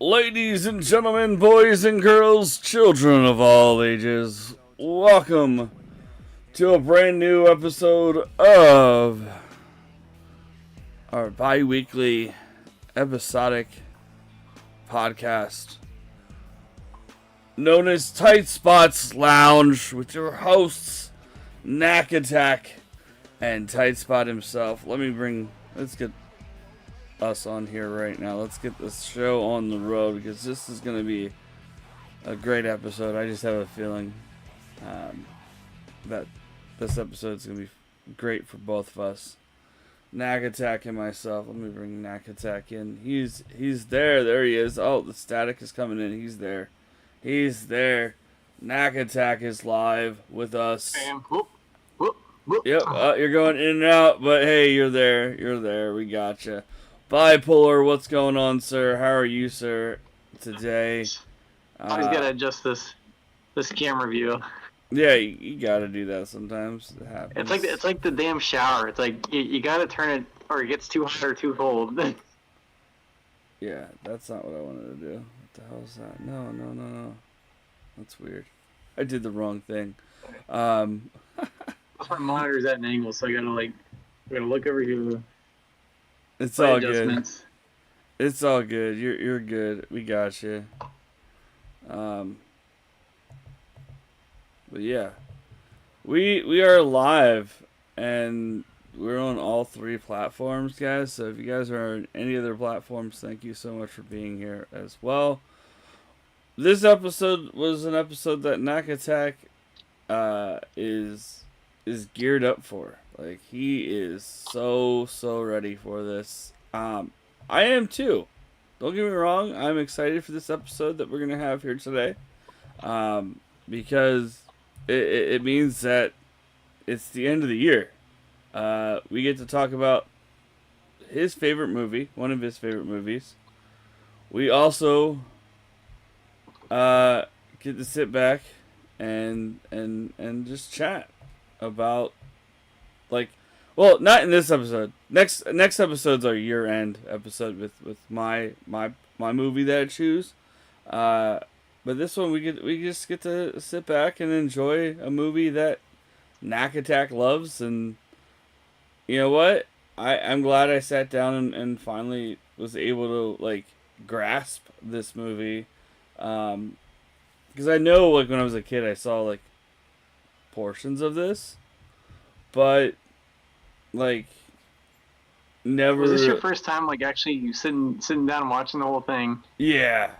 Ladies and gentlemen, boys and girls, children of all ages, welcome to a brand new episode of our bi-weekly episodic podcast known as TightSpot's Lounge with your hosts, Nakattack and TightSpot himself. Let's get us on here right now. Let's get this show on the road because this is going to be a great episode. I just have a feeling that this episode is going to be great for both of us. Nakattack and myself. Let me bring Nakattack in. He's there. There he is. Oh, the static is coming in. He's there. He's there. Nakattack is live with us. Whoop, whoop, whoop. Yep, you're going in and out, but hey, you're there. You're there. We gotcha. Bipolar, what's going on, sir? How are you, sir, today? I always gotta adjust this camera view. Yeah, you gotta do that sometimes. It happens. It's like the damn shower. It's like you gotta turn it, or it gets too hot or too cold. Yeah, that's not what I wanted to do. What the hell is that? No. That's weird. I did the wrong thing. My monitor's at an angle, so I gotta look over here. It's all good. It's all good. You're good. We got you. But yeah, we are live and we're on all three platforms, guys. So if you guys are on any other platforms, thank you so much for being here as well. This episode was an episode that Nakattack is geared up for. Like, he is so ready for this. I am too. Don't get me wrong. I'm excited for this episode that we're going to have here today. Because it means that it's the end of the year. We get to talk about his favorite movie, one of his favorite movies. We also get to sit back and just chat about, like, well, not in this episode. Next episode's our year-end episode with my movie that I choose. But this one we just get to sit back and enjoy a movie that Nakattack loves, and you know what? I'm glad I sat down and finally was able to, like, grasp this movie. Because I know, like, when I was a kid, I saw, like, portions of this, but, like, never. Was this your first time, like, actually sitting down and watching the whole thing? Yeah.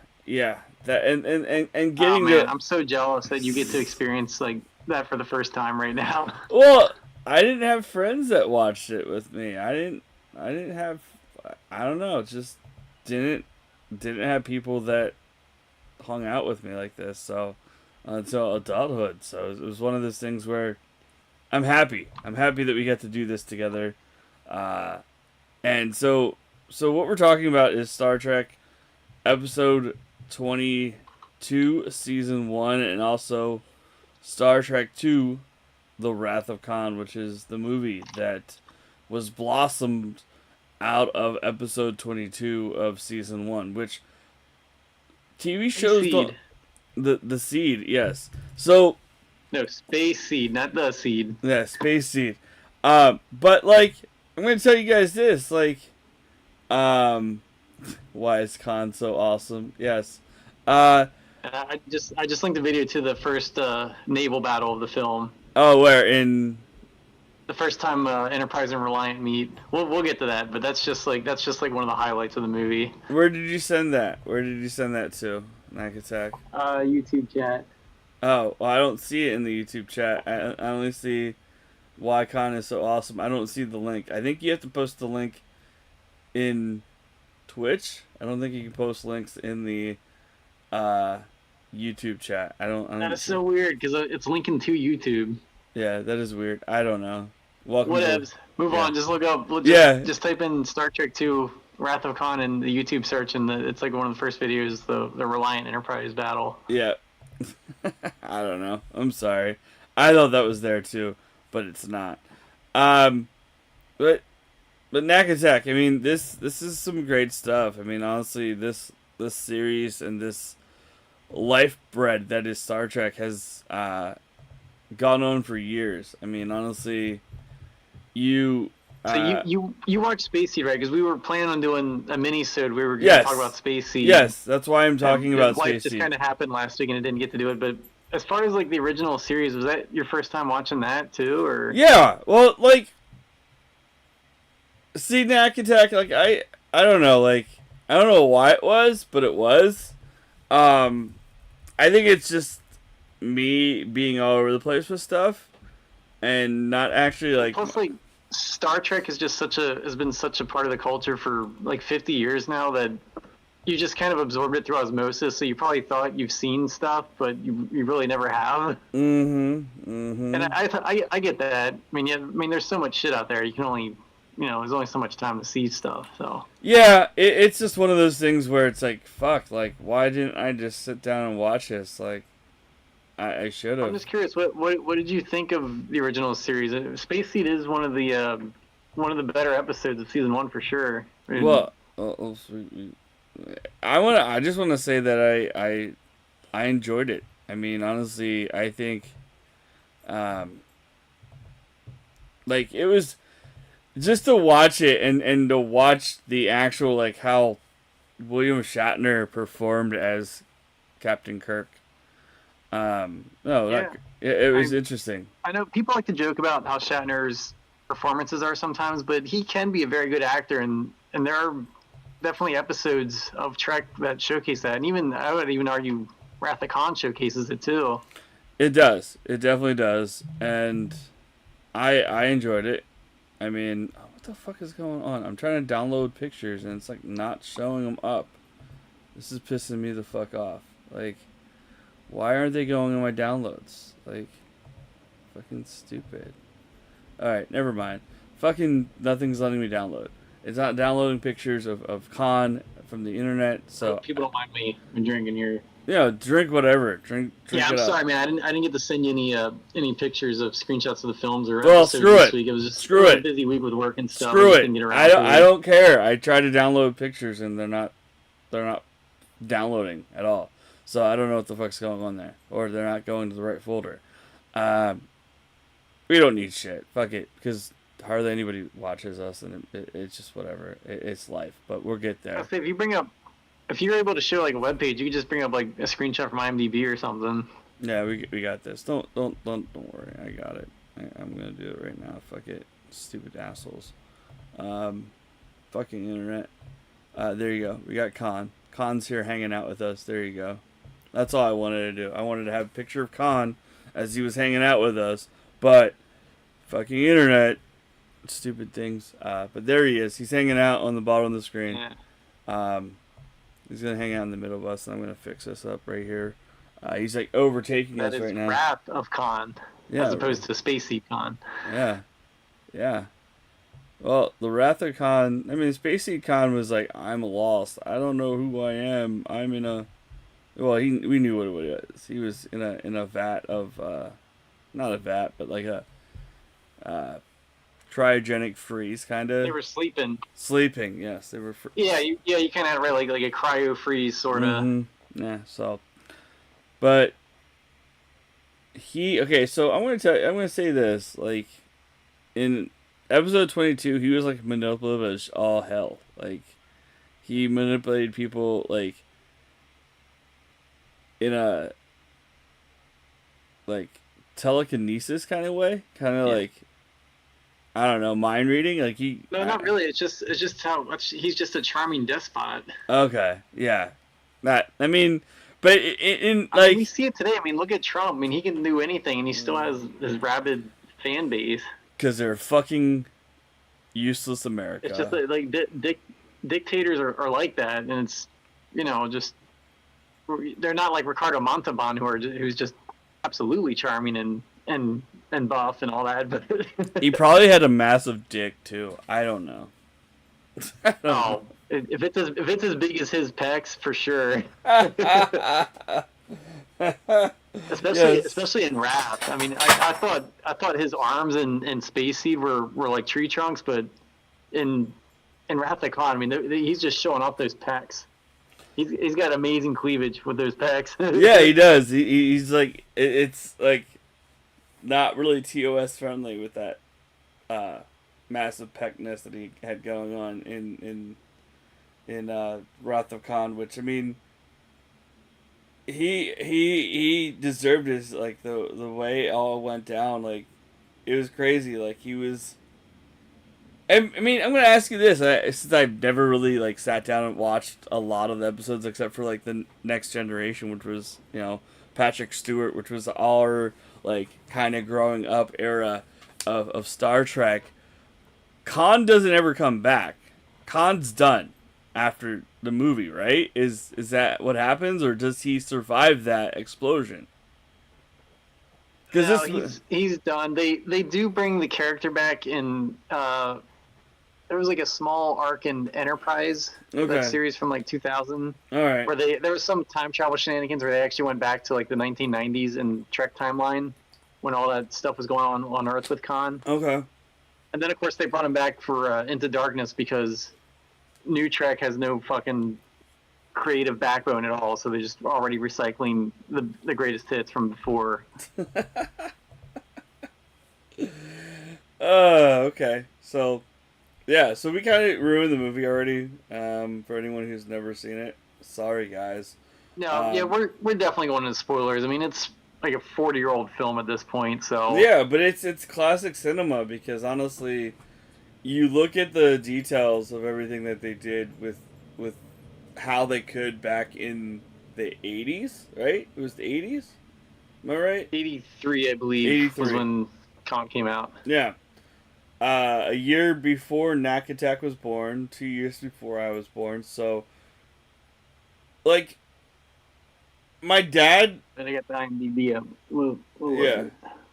That and getting. Oh man, I'm so jealous that you get to experience like that for the first time right now. Well, I didn't have friends that watched it with me. I didn't have. I don't know. Just didn't have people that hung out with me like this. So until adulthood. So it was one of those things where I'm happy. I'm happy that we got to do this together. And so what we're talking about is Star Trek episode 22, season 1, and also Star Trek 2, The Wrath of Khan, which is the movie that was blossomed out of episode 22 of season 1, which TV shows Seed. The seed, yes. So No, Space Seed, not the seed. yeah, Space Seed. But, like, I'm gonna tell you guys this, like, why is Khan so awesome? Yes. I just linked the video to the first naval battle of the film. Oh, where in? The first time Enterprise and Reliant meet. We'll get to that, but that's just like one of the highlights of the movie. Where did you send that? Where did you send that to? Nakattack. YouTube chat. Oh, well, I don't see it in the YouTube chat. I only see why Khan is so awesome. I don't see the link. I think you have to post the link in Twitch. I don't think you can post links in the YouTube chat. I don't. That is so weird because it's linking to YouTube. Yeah, that is weird. I don't know. Welcome. Whatevs. Move on. Just look up. Just type in Star Trek 2 Wrath of Khan in the YouTube search, and it's like one of the first videos, the Reliant Enterprise battle. Yeah. I don't know. I'm sorry. I thought that was there too, but it's not. But But Nakattack, I mean, this is some great stuff. I mean, honestly, this series and this lifeblood that is Star Trek has gone on for years. I mean, honestly, you. So you watched Spacey, right? Because we were planning on doing a mini-sode. We were going to talk about Spacey. Yes, that's why I'm talking about Spacey. Life just kind of happened last week, and it didn't get to do it. But as far as like the original series, was that your first time watching that too, or? Yeah, well, like, see, Nakattack, like I don't know, like I don't know why it was, but it was. I think it's just me being all over the place with stuff, and not actually like. Plus, like, Star Trek is just has been such a part of the culture for like 50 years now that you just kind of absorb it through osmosis. So you probably thought you've seen stuff, but you really never have. And I get that. I mean, there's so much shit out there. You can only, there's only so much time to see stuff. So yeah, it's just one of those things where it's like, fuck, like, why didn't I just sit down and watch this? Like, I should have. I'm just curious, what did you think of the original series? Space Seed is one of the better episodes of season 1 for sure. Well, I just want to say that I enjoyed it. I mean, honestly, I think, like, it was just to watch it and to watch the actual, like, how William Shatner performed as Captain Kirk. It was interesting. I know people like to joke about how Shatner's performances are sometimes, but he can be a very good actor, and there are definitely episodes of Trek that showcase that, and even I would even argue Wrath of Khan showcases it too. It does. It definitely does, and I enjoyed it. I mean, what the fuck is going on? I'm trying to download pictures, and it's like not showing them up. This is pissing me the fuck off. Like, why aren't they going in my downloads? Like, fucking stupid. Alright, never mind. Fucking nothing's letting me download. It's not downloading pictures of Khan from the internet, so... People don't mind me drinking here. Yeah, drink whatever. Drink yeah, I'm it sorry, up. man. I didn't get to send you any pictures of screenshots of the films or well, episodes screw this it. week. It was just screw a it. busy week with work and stuff. Screw I it. I don't care. I tried to download pictures and they're not downloading at all. So I don't know what the fuck's going on there. Or they're not going to the right folder. We don't need shit. Fuck it. Because hardly anybody watches us, and it's just whatever. It's life. But we'll get there. I'll say, if you're able to show like a web page, you could just bring up like a screenshot from IMDb or something. Yeah, we got this. Don't worry. I got it. I'm gonna do it right now. Fuck it. Stupid assholes. Fucking internet. There you go. We got Khan. Khan's here hanging out with us. There you go. That's all I wanted to do. I wanted to have a picture of Khan as he was hanging out with us. But fucking internet, stupid things. But there he is. He's hanging out on the bottom of the screen. Yeah. He's gonna hang out in the middle of us, and I'm gonna fix this up right here. He's like overtaking us right now. That is Wrath of Khan, as opposed to Spacey Khan. Yeah. Well, the Wrath of Khan. I mean, Spacey Khan was like, "I'm lost. I don't know who I am. I'm in a." Well, we knew what it was. He was in a vat of, not a vat, but like a cryogenic freeze kind of. They were sleeping. Sleeping, yes, they were. You kind of had like a cryo freeze sort of. Mm-hmm. Yeah, so, but so I'm gonna say this, like, in episode 22, he was like manipulative as all hell. Like, he manipulated people like in a like telekinesis kind of way, like, I don't know, mind reading. Like No, not really. It's just how he's just a charming despot. Okay, yeah, but in we see it today. I mean, look at Trump. I mean, he can do anything, and he still has this rabid fan base. Because they're fucking useless America. It's just like dictators are like that, and it's just they're not like Ricardo Montalban who's just absolutely charming and buff and all that. But he probably had a massive dick too. I don't know. If it's as big as his pecs, for sure. Especially in Wrath. I mean, I thought his arms in Space Seed were like tree trunks, but in Wrath of Khan. I mean, he's just showing off those pecs. He's got amazing cleavage with those pecs. Yeah, he does. He's like it's like not really TOS friendly with that massive peckness that he had going on in Wrath of Khan, which I mean, he deserved his like the way it all went down. Like it was crazy. Like he was. I mean, I'm gonna ask you this, since I've never really like sat down and watched a lot of the episodes except for like the Next Generation, which was Patrick Stewart, which was our like kind of growing up era of Star Trek. Khan doesn't ever come back. Khan's done after the movie, right? Is that what happens, or does he survive that explosion? Because no, he's done. They do bring the character back in. There was like a small arc in Enterprise, that series from like 2000. All right. Where there was some time travel shenanigans where they actually went back to like the 1990s in Trek timeline when all that stuff was going on Earth with Khan. Okay. And then of course they brought him back for Into Darkness because New Trek has no fucking creative backbone at all, so they're just already recycling the greatest hits from before. Okay. So. Yeah, so we kind of ruined the movie already. For anyone who's never seen it, sorry guys. No, yeah, we're definitely going into spoilers. I mean, it's like a 40-year-old film at this point, so yeah, but it's classic cinema because honestly, you look at the details of everything that they did with how they could back in the 80s, right? It was the 80s. Am I right? 83, I believe, 83. Was when Khan came out. Yeah. A year before Nakattack was born, 2 years before I was born, so, like, my dad... I got the IMDb up. Yeah.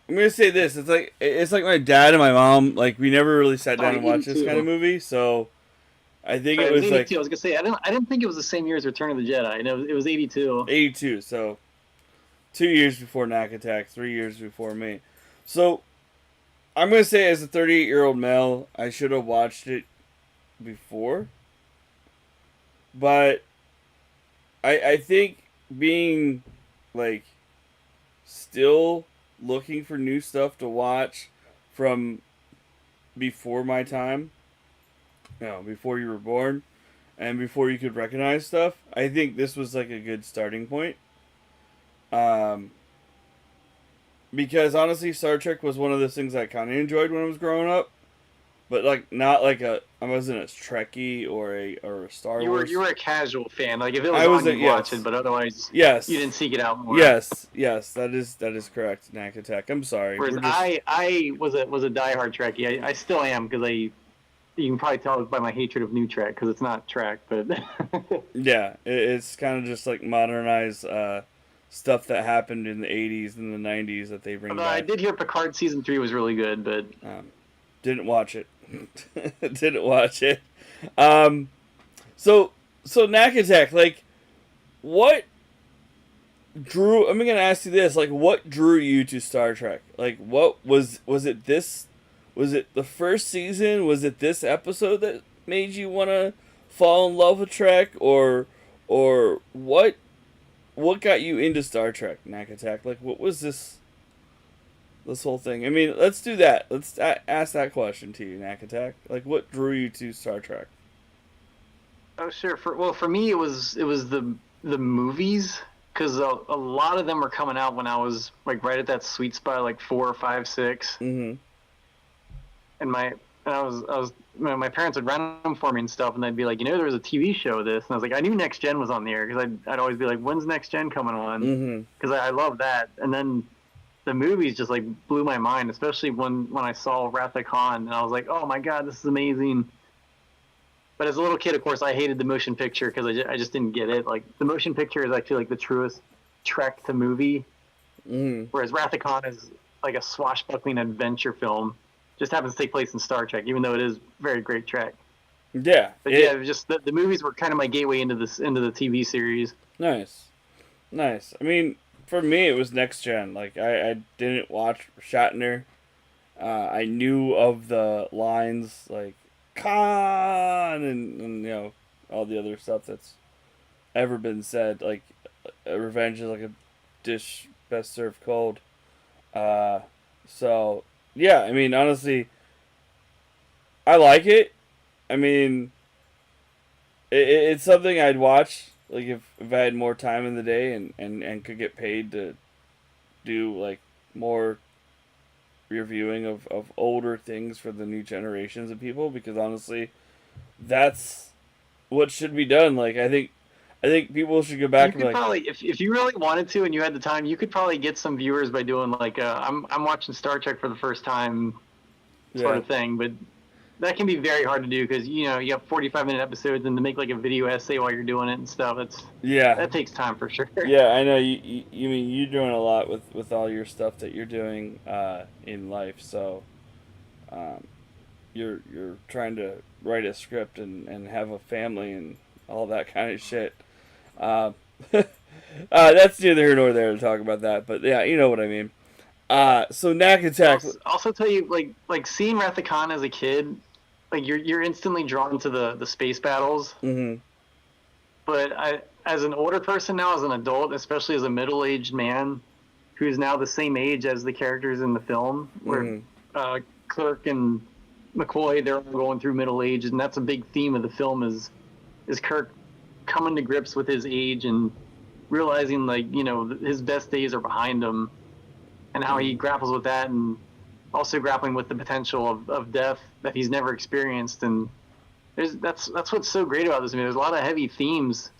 I'm gonna say this, it's like my dad and my mom, like, we never really sat down and watched this kind of movie, so, I think it was 82. like... I was gonna say, I didn't think it was the same year as Return of the Jedi, and it was 82. 82, so, 2 years before Nakattack, 3 years before me. So... I'm going to say as a 38-year-old male, I should have watched it before. But I think being, like, still looking for new stuff to watch from before my time, before you were born, and before you could recognize stuff, I think this was, like, a good starting point. Because honestly, Star Trek was one of those things I kind of enjoyed when I was growing up, but like not like I wasn't a Trekkie or a Star Wars. You were a casual fan. Like if it was on, you'd watch it, but otherwise, yes, you didn't seek it out more. Yes, that is correct. Nakattack. I'm sorry. Whereas I was a diehard Trekkie. I still am because you can probably tell by my hatred of New Trek because it's not Trek, but yeah, it's kind of just like modernized. Stuff that happened in the 80s and the 90s that they bring back. I did hear Picard season 3 was really good, but didn't watch it. Didn't watch it. So Nakattack, like, what drew? I'm gonna ask you this: like, what drew you to Star Trek? Like, what was it? This was it the first season? Was it this episode that made you want to fall in love with Trek, or what? What got you into Star Trek, Nakattack? Like, what was this whole thing? I mean, let's do that. Let's ask that question to you, Nakattack. Like, what drew you to Star Trek? Oh, sure. For me, it was the movies because a lot of them were coming out when I was like right at that sweet spot, like 4, 5, 6. Mm-hmm. And my parents would rent them for me and stuff, and they'd be like, there was a TV show of this, and I was like, I knew Next Gen was on the air because I'd always be like, when's Next Gen coming on? Because I love that. And then the movies just like blew my mind, especially when I saw Wrath of Khan, and I was like, oh my god, this is amazing. But as a little kid, of course, I hated the motion picture because I just didn't get it. Like the motion picture is actually like the truest Trek to movie, whereas Wrath of Khan is like a swashbuckling adventure film. Just happens to take place in Star Trek, even though it is very great Trek. Yeah, but it was just the movies were kind of my gateway into the TV series. Nice. I mean, for me, it was Next Gen. Like I didn't watch Shatner. I knew of the lines like Khan, and you know, all the other stuff that's ever been said. Like, revenge is like a dish best served cold. Uh, so yeah, I mean, honestly, I like it. I mean, it's something I'd watch. Like if I had more time in the day and could get paid to do like more reviewing of older things for the new generations of people, because honestly, that's what should be done. Like I think people should go back You and be could like, probably, if you really wanted to and you had the time, you could probably get some viewers by doing like I'm watching Star Trek for the first time sort yeah, of thing, but that can be very hard to do because you have 45-minute episodes and to make like a video essay while you're doing it and stuff, yeah, that takes time for sure. yeah. I know you mean you're doing a lot with all your stuff that you're doing in life. So um, you're trying to write a script and have a family and all that kind of shit. Uh, that's neither here nor there to talk about that, but yeah, you know what I mean. So Nakattack. Also tell you like seeing Wrath of Khan as a kid, like you're instantly drawn to the space battles. Mm-hmm. But as an older person now, as an adult, especially as a middle-aged man, who's now the same age as the characters in the film, where Kirk and McCoy, they're all going through middle age, and that's a big theme of the film is Kirk coming to grips with his age and realizing like his best days are behind him, and how he grapples with that, and also grappling with the potential of death that he's never experienced. And that's what's so great about this movie. There's a lot of heavy themes.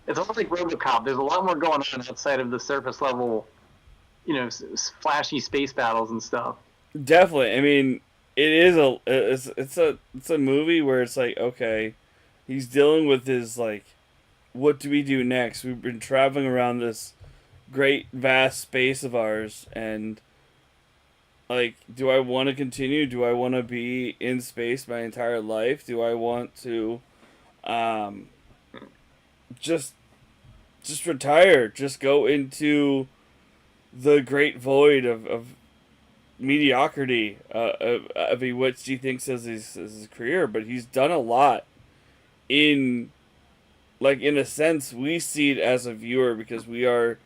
It's almost like RoboCop. There's a lot more going on outside of the surface level, flashy space battles and stuff. Definitely. I mean, it's a movie where it's like, okay, he's dealing with his like, what do we do next? We've been traveling around this great vast space of ours, and like, do I want to continue? Do I want to be in space my entire life? Do I want to um just retire, just go into the great void of mediocrity of what he thinks as his career? But he's done a lot in, like, in a sense we see it as a viewer because we are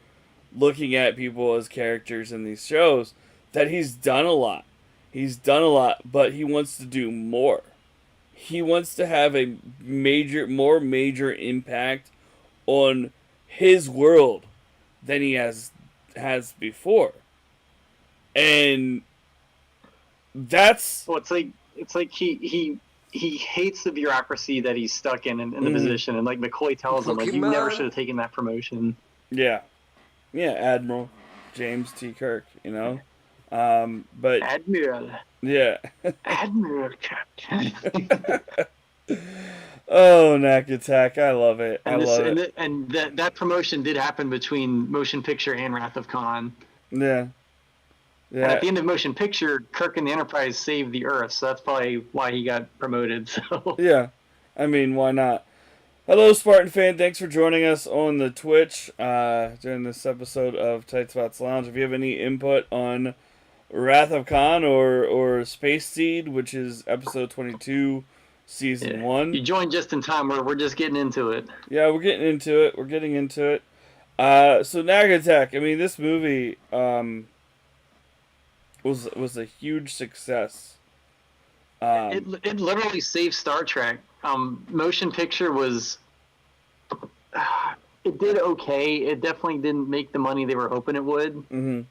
looking at people as characters in these shows, that he's done a lot. He's done a lot, but he wants to do more. He wants to have a more major impact on his world than he has before. And that's Well, it's like he hates the bureaucracy that he's stuck in the position, and like McCoy tells him, like, you never should have taken that promotion. yeah, Admiral James T. Kirk, but Admiral. yeah. Admiral Captain. Oh, Nakattack, I love it. I love it. And that promotion did happen between Motion Picture and Wrath of Khan. Yeah. And at the end of Motion Picture, Kirk and the Enterprise saved the Earth, so that's probably why he got promoted. So yeah, I mean, why not? Hello, Spartan fan. Thanks for joining us on the Twitch during this episode of TightSpot's Lounge. If you have any input on Wrath of Khan or Space Seed, which is episode 22, season 1. You joined just in time. We're just getting into it. Yeah, we're getting into it. So Nakattack, I mean, this movie was a huge success. It literally saved Star Trek. Motion Picture was... it did okay. It definitely didn't make the money they were hoping it would. Mm-hmm.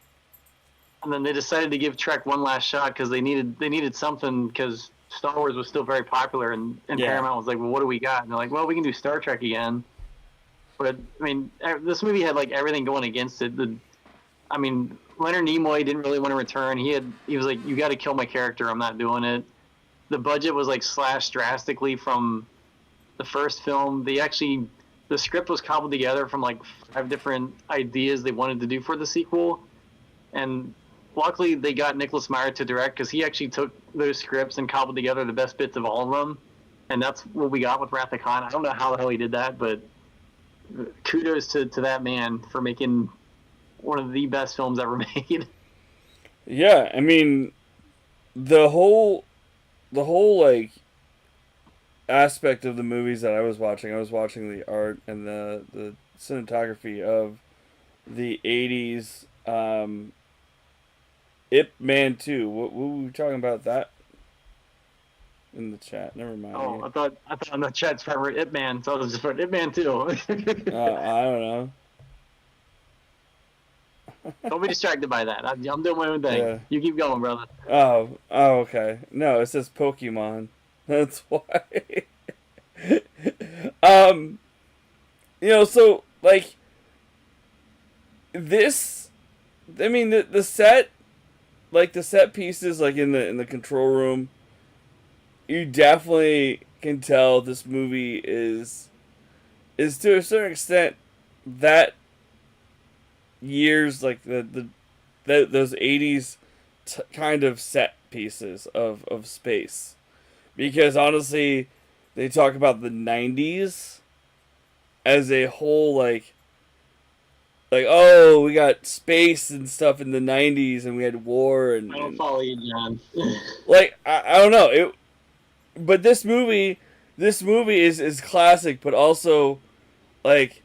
And then they decided to give Trek one last shot because they needed something, because Star Wars was still very popular, and Paramount was like, well, what do we got? And they're like, well, we can do Star Trek again. But, I mean, this movie had, like, everything going against it. I mean, Leonard Nimoy didn't really want to return. He was like, you got to kill my character. I'm not doing it. The budget was, like, slashed drastically from the first film. The script was cobbled together from, like, 5 different ideas they wanted to do for the sequel. And luckily, they got Nicholas Meyer to direct, because he actually took those scripts and cobbled together the best bits of all of them. And that's what we got with Wrath of Khan. I don't know how the hell he did that, but kudos to that man for making one of the best films ever made. Yeah, I mean, the whole like aspect of the movies that I was watching the art and the cinematography of the 80s Ip Man 2. What were we talking about that in the chat? Never mind. Oh, I thought on the chat's favorite Ip Man, so I was just for Ip Man too. I don't know. Don't be distracted by that. I'm doing my own thing. Yeah. You keep going, brother. Oh, okay. No, it says Pokemon. That's why. So like this, I mean the set, like the set pieces, like in the control room, you definitely can tell this movie is to a certain extent that years, like those 80s kind of set pieces of space, because honestly they talk about the 90s as a whole, like oh, we got space and stuff in the 90s and we had war I don't follow you, John. like I don't know it, but this movie is classic, but also like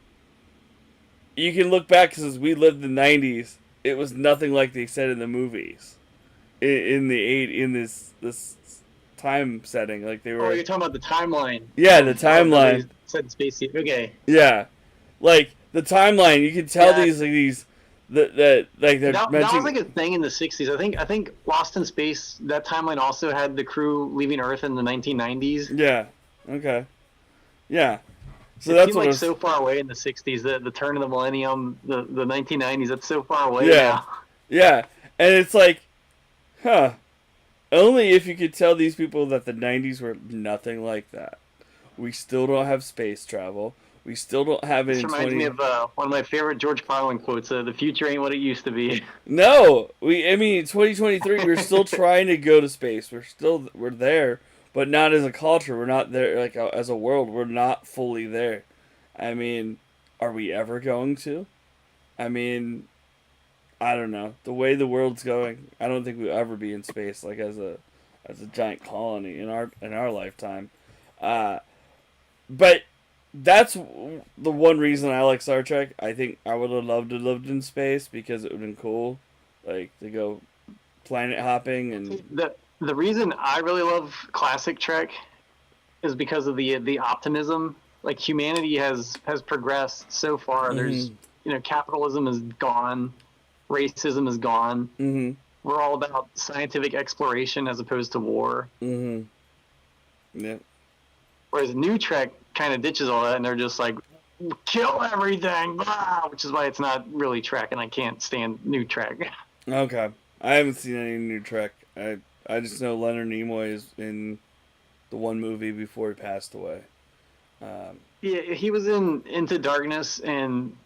you can look back because we lived in the 90s. It was nothing like they said in the movies in this time setting. Like they were. Oh, you're talking about the timeline. Yeah, the timeline. Said spacey. Okay. Yeah, like the timeline. You can tell these that they're that mentioning. was like a thing in the 60s. I think Lost in Space, that timeline also had the crew leaving Earth in the 1990s. Yeah. Okay. Yeah. So it that's seemed what like so far away in the 60s, the turn of the millennium, the 1990s. That's so far away now. Yeah, and it's like, huh? Only if you could tell these people that the 90s were nothing like that. We still don't have space travel. We still don't have it. This reminds me of one of my favorite George Carlin quotes: "The future ain't what it used to be." No, I mean, 2023. We're still trying to go to space. We're there, but not as a culture. We're not there like as a world. We're not fully there. I mean, are we ever going to? I mean, I don't know. The way the world's going, I don't think we'll ever be in space like as a giant colony in our lifetime. But that's the one reason I like Star Trek. I think I would have loved to lived in space because it would have been cool, like to go planet hopping and. The reason I really love classic Trek is because of the optimism. Like humanity has progressed so far. Mm-hmm. There's capitalism is gone, racism is gone. Mm-hmm. We're all about scientific exploration as opposed to war. Mm-hmm. Yeah. Whereas New Trek kind of ditches all that, and they're just like, kill everything, blah, which is why it's not really Trek, and I can't stand New Trek. Okay. I haven't seen any New Trek. I just know Leonard Nimoy is in the one movie before he passed away. Yeah, he was in Into Darkness, and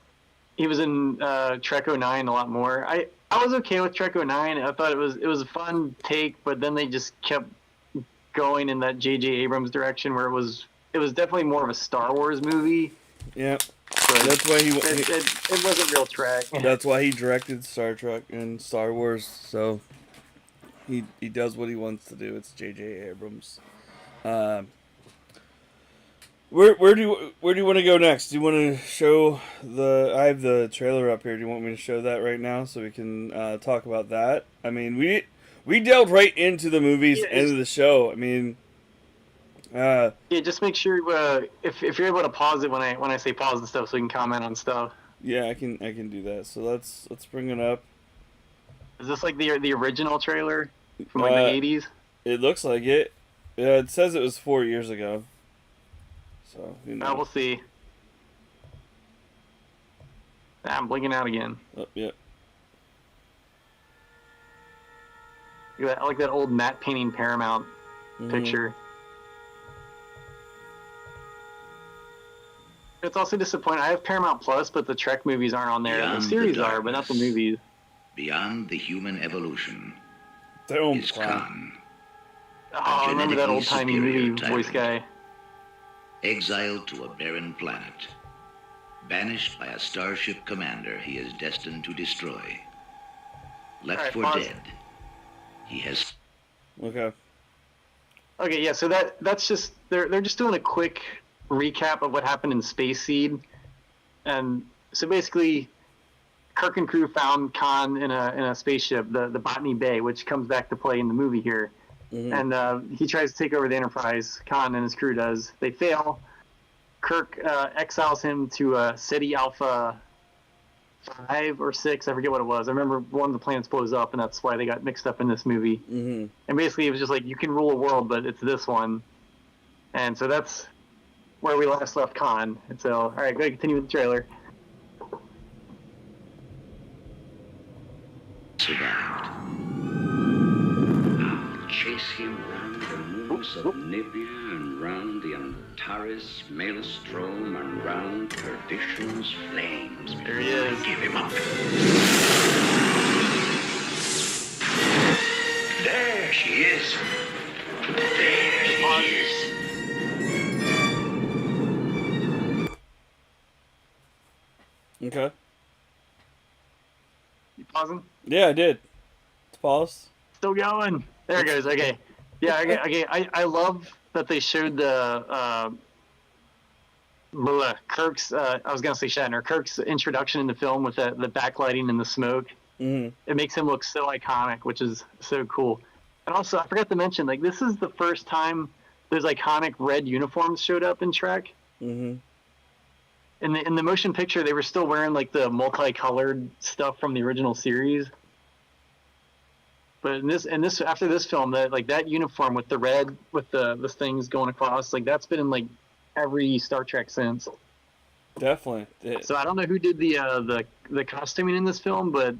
he was in Trek 09 a lot more. I was okay with Trek 09. I thought it was a fun take, but then they just kept going in that J.J. Abrams direction, where it was definitely more of a Star Wars movie. Yeah, that's why it wasn't real Trek. That's why he directed Star Trek and Star Wars. So he does what he wants to do. It's J.J. Abrams. Where do you want to go next? Do you want to show I have the trailer up here. Do you want me to show that right now so we can talk about that? I mean, we delved right into the movie's end of the show. I mean, yeah, just make sure if you're able to pause it when I say pause and stuff, so we can comment on stuff. Yeah, I can do that. So let's bring it up. Is this like the original trailer from like the 80s? It looks like it. Yeah, it says it was 4 years ago. So who knows? We'll see. I'm blinking out again. Oh, yeah. I like that old matte painting Paramount picture. It's also disappointing. I have Paramount Plus, but the Trek movies aren't on there. The series are, but not the movies. Beyond the human evolution is Khan. Oh, I remember that old-timey movie voice guy. Exiled to a barren planet. Banished by a starship commander he is destined to destroy. Left for dead. He has... Okay. Okay, yeah. So that's just they're just doing a quick recap of what happened in Space Seed, and so basically, Kirk and crew found Khan in a spaceship, the Botany Bay, which comes back to play in the movie here, Mm-hmm. and he tries to take over the Enterprise. Khan and his crew does. They fail. Kirk exiles him to Ceti Alpha 5 or 6. I forget what it was. I remember one of the planets blows up, and that's why they got mixed up in this movie. Mm-hmm. And basically, it was just like, you can rule a world, but it's this one. And so that's where we last left Khan. And so, all right, go continue with the trailer. Survived. I'll chase him round the moons of Nibia and round the Antares maelstrom and round perdition's flames. There he is. Give him up. There she is. There she is. Okay. You pausing? Yeah, I did. It's paused. Still going. There it goes. Okay. Yeah, okay. I love that they showed the Kirk's, I was going to say Shatner, Kirk's introduction in the film with the backlighting and the smoke. Mm-hmm. It makes him look so iconic, which is so cool. And also, I forgot to mention, like, this is the first time those iconic red uniforms showed up in Trek. Mm-hmm. In the motion picture, they were still wearing, like, the multicolored stuff from the original series. But in this after this film, that uniform with the red with the things going across, like, that's been in, like, every Star Trek since. Definitely. So I don't know who did the costuming in this film, but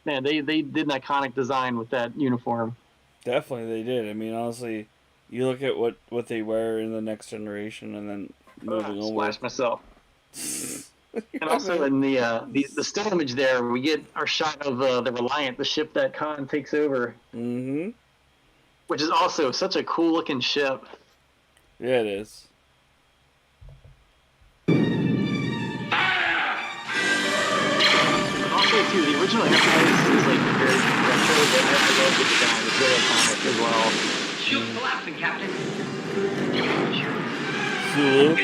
man, they did an iconic design with that uniform. Definitely, they did. I mean, honestly, you look at what they wear in the Next Generation, and then moving on. Splash myself. And also in the still image there, we get our shot of the Reliant, the ship that Khan takes over. Mm-hmm. Which is also such a cool looking ship. Yeah, it is. Also, too, the original Enterprise is like very retro, but I love the design. It's very iconic as well. Shield collapsing, Captain. Sulu.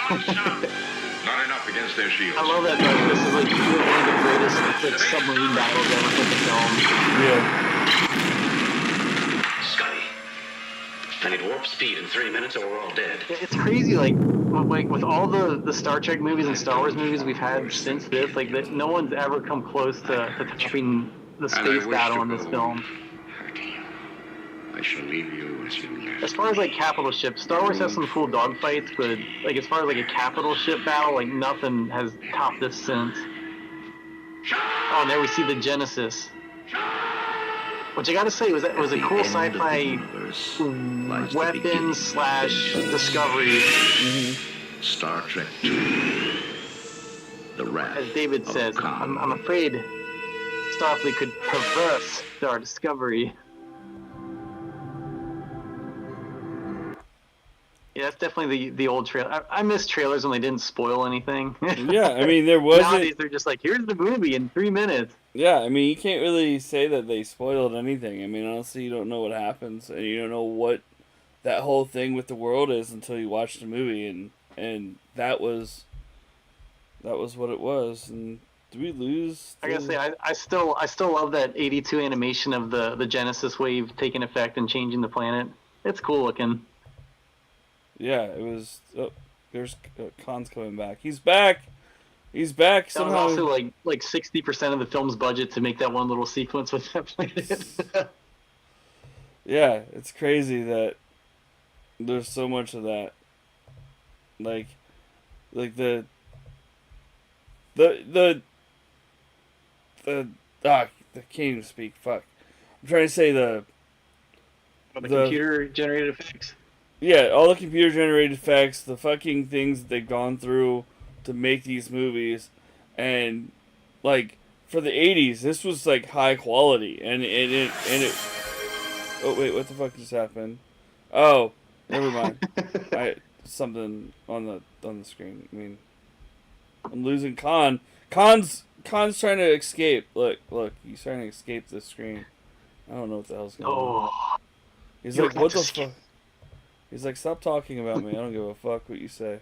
Not enough against their shields. I love that. This is like one of the greatest like submarine battles ever put in film. Yeah. Scotty, I need warp speed in 3 minutes or we're all dead. It's crazy, like with all the Star Trek movies and Star Wars movies we've had since this, like that no one's ever come close to topping the space battle in this film. I shall leave you as you left. As far as like capital ships, Star Wars has some cool dogfights, but like as far as like a capital ship battle, like nothing has topped this since. Oh, and there we see the Genesis, which I gotta say was a cool sci-fi weapon / discovery. Mm-hmm. Star Trek II. The Wrath As David of says, Khan. I'm afraid Starfleet could perverse our discovery. Yeah, that's definitely the old trailer. I miss trailers when they didn't spoil anything. Yeah, I mean, there wasn't... Nowadays, they're just like, here's the movie in 3 minutes. Yeah, I mean, you can't really say that they spoiled anything. I mean, honestly, you don't know what happens, and you don't know what that whole thing with the world is until you watch the movie, and that was what it was. And did we lose? I gotta say, I still love that 82 animation of the Genesis wave taking effect and changing the planet. It's cool looking. Yeah, it was. Oh, there's Khan's coming back. He's back. He's back That was somehow. also like 60% of the film's budget to make that one little sequence with that planet. Yeah, it's crazy that there's so much of that. Like the I can't even speak. Fuck. I'm trying to say the computer generated effects. Yeah, all the computer generated effects, the fucking things that they've gone through to make these movies, and like for the 80s, this was like high quality, and it. Oh wait, what the fuck just happened? Oh, never mind. Something on the screen. I mean, I'm losing Khan. Khan's trying to escape. Look, he's trying to escape the screen. I don't know what the hell's going on. He's You like, look what like the the fuck? He's like, stop talking about me. I don't give a fuck what you say.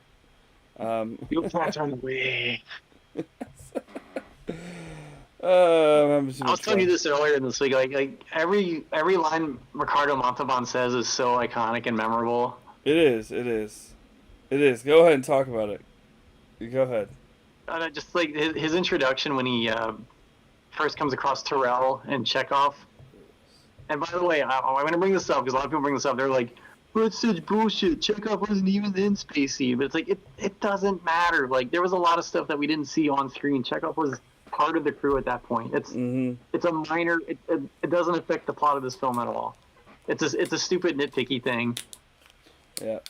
You can't run away. I'm having too I was much telling you fun. this earlier in this week. Like every line Ricardo Montalban says is so iconic and memorable. It is. It is. It is. Go ahead and talk about it. You go ahead. Just like his introduction when he first comes across Terrell and Chekhov. And by the way, I want to bring this up because a lot of people bring this up. They're like, "Well, it's such bullshit. Chekhov wasn't even in Space Seed." But it's like it doesn't matter. Like there was a lot of stuff that we didn't see on screen. Chekhov was part of the crew at that point. It's a minor. It doesn't affect the plot of this film at all. It's a stupid nitpicky thing. Yeah.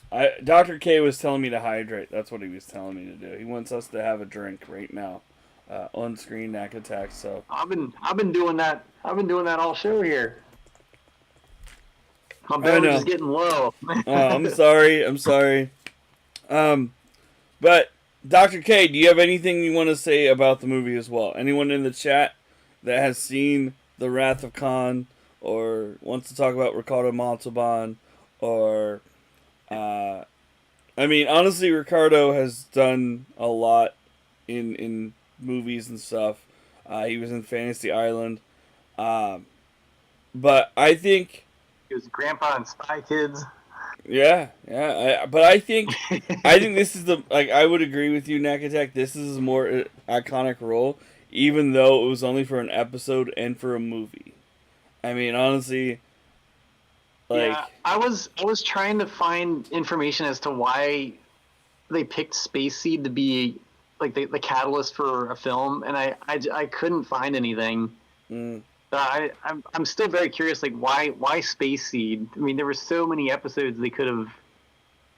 Dr. K was telling me to hydrate. That's what he was telling me to do. He wants us to have a drink right now. On screen Nakattack. So I've been doing that. I've been doing that all show here. My I beverage know. is getting low. I'm sorry. I'm sorry. But Dr. K, do you have anything you want to say about the movie as well? Anyone in the chat that has seen The Wrath of Khan or wants to talk about Ricardo Montalban or I mean, honestly, Ricardo has done a lot in movies and stuff. He was in Fantasy Island. But I think He was Grandpa and Spy Kids. yeah. But I think this is I would agree with you, Nakattack. This is a more iconic role, even though it was only for an episode and for a movie. I mean, honestly, Yeah, I was trying to find information as to why they picked Space Seed to be like the catalyst for a film, and I couldn't find anything. I'm still very curious, like why Space Seed? I mean, there were so many episodes they could have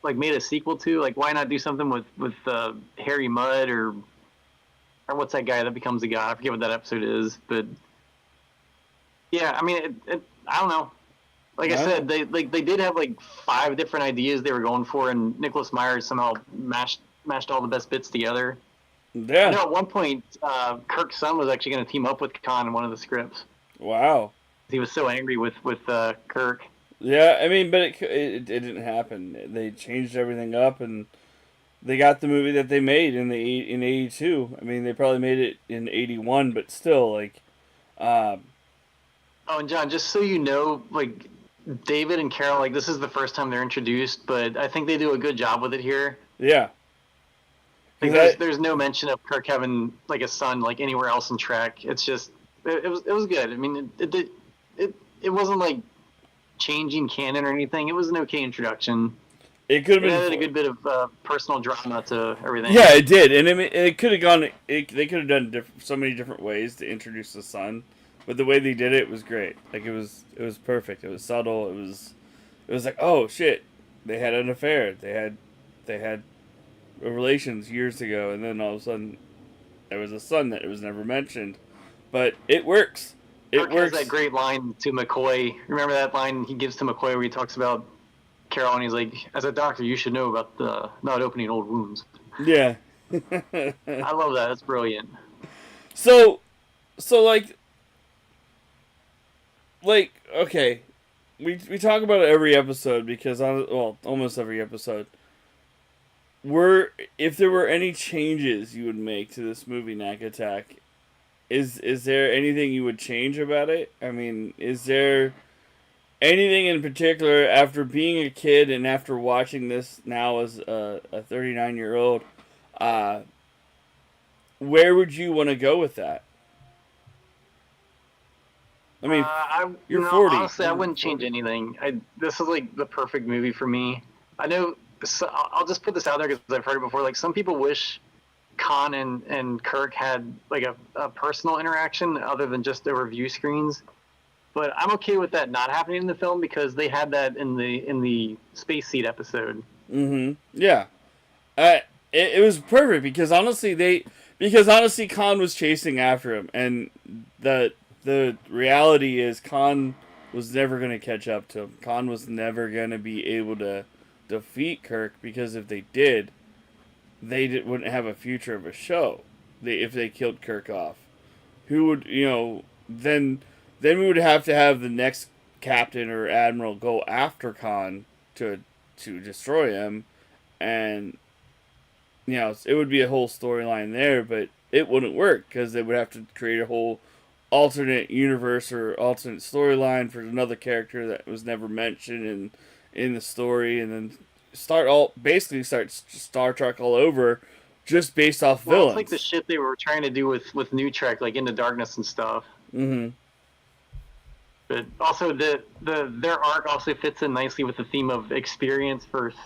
like made a sequel to. Like, why not do something with Harry Mudd or what's that guy that becomes a god? I forget what that episode is, but yeah, I mean, I don't know. Like I said, they did have like 5 different ideas they were going for, and Nicholas Myers somehow mashed all the best bits together. yeah. I know at one point, Kirk's son was actually going to team up with Khan in one of the scripts. Wow. He was so angry with Kirk. Yeah, I mean, but it didn't happen. They changed everything up, and they got the movie that they made in '82. I mean, they probably made it in '81, but still, like, Oh, and John, just so you know, like David and Carol, like this is the first time they're introduced, but I think they do a good job with it here. yeah. Like, there's no mention of Kirk having like a son like anywhere else in Trek. It's just it was good. I mean, it wasn't like changing canon or anything. It was an okay introduction. It could have been. It added a good bit of personal drama to everything. Yeah, it did, and I mean, it could have gone. They could have done so many different ways to introduce the son, but the way they did it was great. Like it was perfect. It was subtle. It was like, oh shit, they had an affair. They had relations years ago, and then all of a sudden there was a son that it was never mentioned, but it works. Kirk has that great line to McCoy. Remember that line he gives to McCoy where he talks about Carol, and he's like, as a doctor, you should know about the not opening old wounds. Yeah. I love that. That's brilliant. So okay, we talk about it every episode because almost every episode. If there were any changes you would make to this movie, Nakattack, is there anything you would change about it? I mean, is there anything in particular after being a kid and after watching this now as a 39-year-old, where would you want to go with that? I mean, you're 40. Honestly, I wouldn't change anything. This is like the perfect movie for me. I know. So I'll just put this out there because I've heard it before. Like some people wish Khan and Kirk had like a personal interaction other than just over view screens. But I'm okay with that not happening in the film because they had that in the Space Seed episode. Mm-hmm. Yeah. It was perfect because honestly Khan was chasing after him, and the reality is Khan was never going to catch up to him. Khan was never going to be able to defeat Kirk because if they did, wouldn't have a future of a show. If they killed Kirk off, who would then we would have to have the next captain or admiral go after Khan to destroy him, and it would be a whole storyline there, but it wouldn't work because they would have to create a whole alternate universe or alternate storyline for another character that was never mentioned in the story, and then start Star Trek all over just based off villains. It's like the shit they were trying to do with New Trek, like Into Darkness and stuff. Mm-hmm. But also their arc also fits in nicely with the theme of experience versus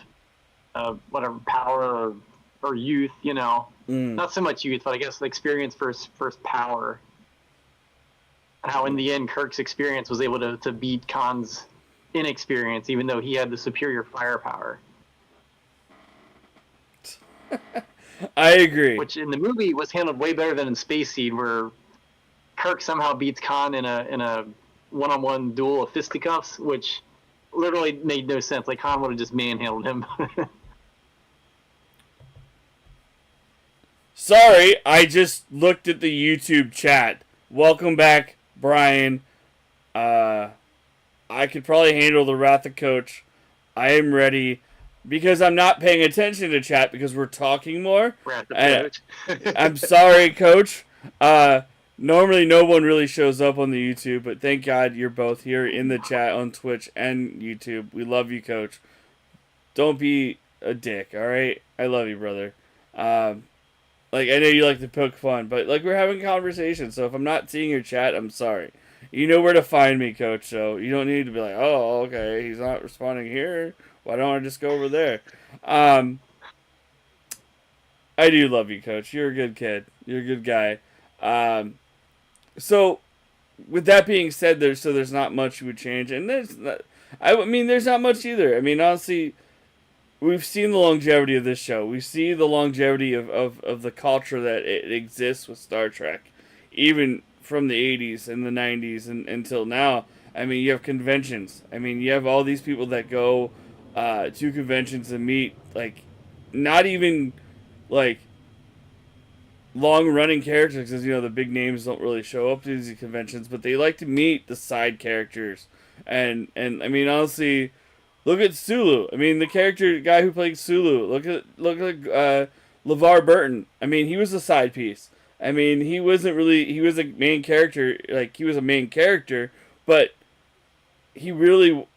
whatever power or youth. Not so much youth, but I guess experience versus power. How in the end Kirk's experience was able to beat Khan's inexperience, even though he had the superior firepower. I agree. Which in the movie was handled way better than in Space Seed, where Kirk somehow beats Khan in a one-on-one duel of fisticuffs, which literally made no sense. Like, Khan would have just manhandled him. Sorry, I just looked at the YouTube chat. Welcome back, Brian. I could probably handle the Wrath of Coach. I am ready. Because I'm not paying attention to chat because we're talking more. Wrath of Coach. I'm sorry, Coach. Normally no one really shows up on the YouTube, but thank God you're both here in the chat on Twitch and YouTube. We love you, Coach. Don't be a dick, alright? I love you, brother. I know you like to poke fun, but we're having conversations, so if I'm not seeing your chat, I'm sorry. You know where to find me, Coach, so you don't need to be like, oh, okay, he's not responding here. Why don't I just go over there? I do love you, Coach. You're a good kid. You're a good guy. So, with that being said, there's not much you would change, and there's not much either. I mean, honestly, we've seen the longevity of this show. We see the longevity of the culture that it exists with Star Trek, even from the 80s and the 90s and until now. I mean, you have conventions. I mean, you have all these people that go to conventions and meet, not even, long-running characters, because, the big names don't really show up to these conventions, but they like to meet the side characters. And I mean, honestly, look at Sulu. I mean, the guy who played Sulu. Look at LeVar Burton. I mean, he was a side piece. I mean, he was a main character, he was a main character, but he really,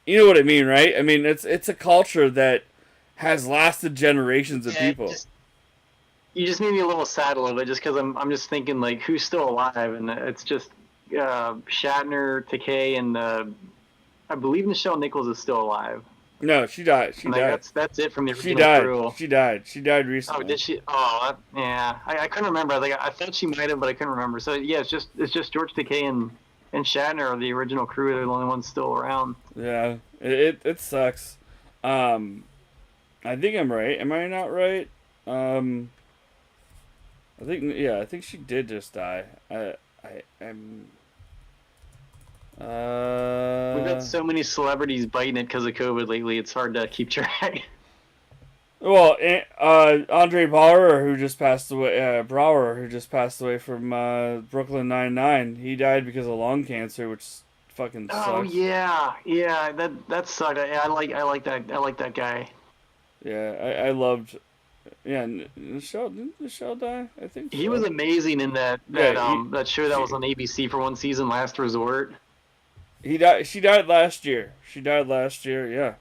you know what I mean, right? I mean, it's a culture that has lasted generations of people. You just made me a little sad a little bit, just because I'm just thinking, who's still alive, and it's just Shatner, Takei, and I believe Nichelle Nichols is still alive. No, she died. She died. That's it from the original crew. She died. She died recently. Oh, did she? Oh, yeah. I couldn't remember. I thought she might have, but I couldn't remember. So yeah, it's just George Takei and Shatner are the original crew. They're the only ones still around. Yeah, it sucks. I think I'm right. Am I not right? I think she did just die. I'm. We've had so many celebrities biting it because of COVID lately. It's hard to keep track. Well, Andre Bauer, who just passed away from Brooklyn Nine-Nine. He died because of lung cancer, which fucking sucks. Oh yeah, that sucked. I like that guy. Yeah, I loved. Yeah, Michelle die? I think so. He was amazing in that show that was on ABC for one season, Last Resort. He died. She died last year. Yeah.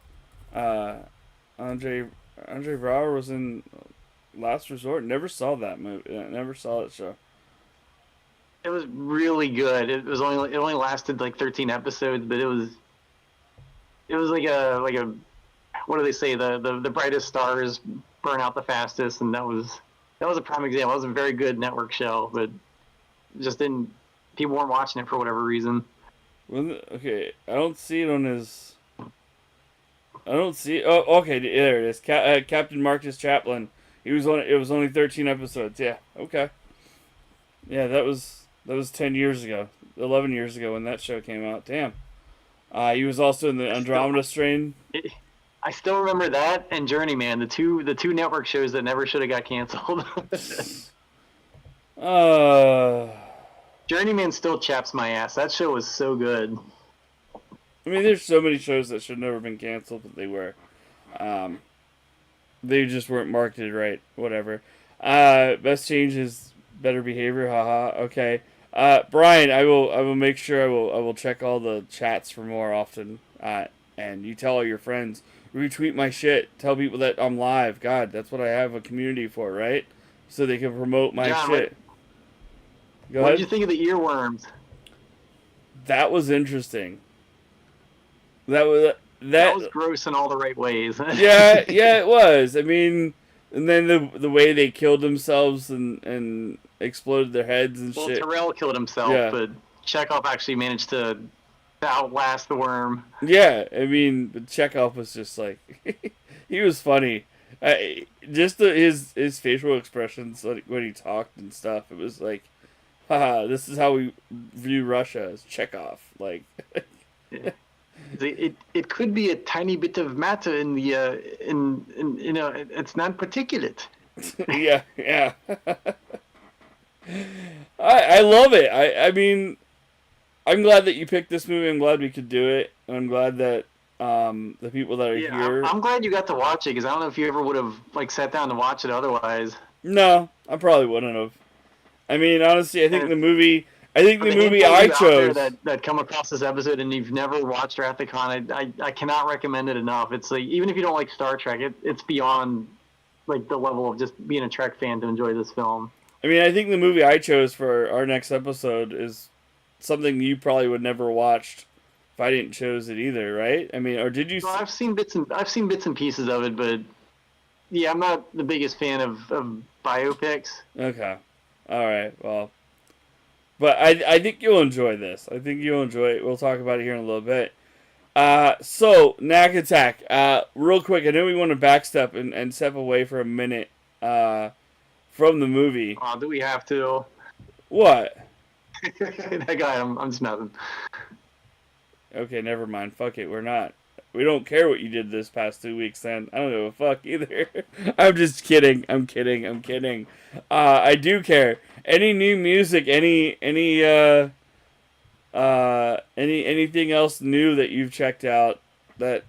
Andre Braugher was in Last Resort. Never saw that movie. Never saw that show. It was really good. It only lasted 13 episodes, but it was like a what do they say? The brightest stars burn out the fastest, and that was a prime example. It was a very good network show, but people weren't watching it for whatever reason. Okay, I don't see it on his. I don't see. Oh, okay, there it is. Captain Marcus Chaplin. It was only 13 episodes. Yeah. Okay. Yeah, that was 10 years ago, 11 years ago when that show came out. Damn. He was also in the Andromeda Strain. I still remember that and Journeyman, the two network shows that never should have got canceled. Journeyman still chaps my ass. That show was so good. I mean, there's so many shows that should never have been canceled, but they were. They just weren't marketed right. Whatever. Best change is better behavior. Haha. Okay. Brian, I will make sure I will check all the chats for more often. And you tell all your friends, retweet my shit, tell people that I'm live. God, that's what I have a community for, right? So they can promote my John, shit. Go what ahead. did you think of the earworms? That was interesting. That was gross in all the right ways. yeah, it was. I mean, and then the way they killed themselves and exploded their heads and Well, shit. Terrell killed himself, Yeah. but Chekhov actually managed to outlast the worm. Yeah, I mean, but Chekhov was just like, he was funny. Just his facial expressions, like when he talked and stuff, it was like, haha, this is how we view Russia as Chekhov. Like, it could be a tiny bit of matter in the in you know, it's not particulate. yeah. I love it. I mean, I'm glad that you picked this movie. I'm glad we could do it. I'm glad that the people that are here. I'm glad you got to watch it, because I don't know if you ever would have like sat down to watch it otherwise. No, I probably wouldn't have. I mean, honestly, I think the movie. I think the movie handful I of you out there chose. that come across this episode and you've never watched Wrath of Khan, I cannot recommend it enough. It's like, even if you don't like Star Trek, it's beyond like the level of just being a Trek fan to enjoy this film. I mean, I think the movie I chose for our next episode is something you probably would never watched if I didn't choose it either, right? I mean, or did you? Well, I've seen bits and pieces of it, but yeah, I'm not the biggest fan of biopics. Okay, all right, well, but I think you'll enjoy this. I think you'll enjoy it. We'll talk about it here in a little bit. So Nakattack, real quick. I know we want to backstep and step away for a minute from the movie. Oh, do we have to? What? That guy, I'm just messing. Okay, never mind. Fuck it. We're not. We don't care what you did this past 2 weeks, then. I don't give a fuck either. I'm just kidding. I'm kidding. I do care. Any new music, anything else new that you've checked out that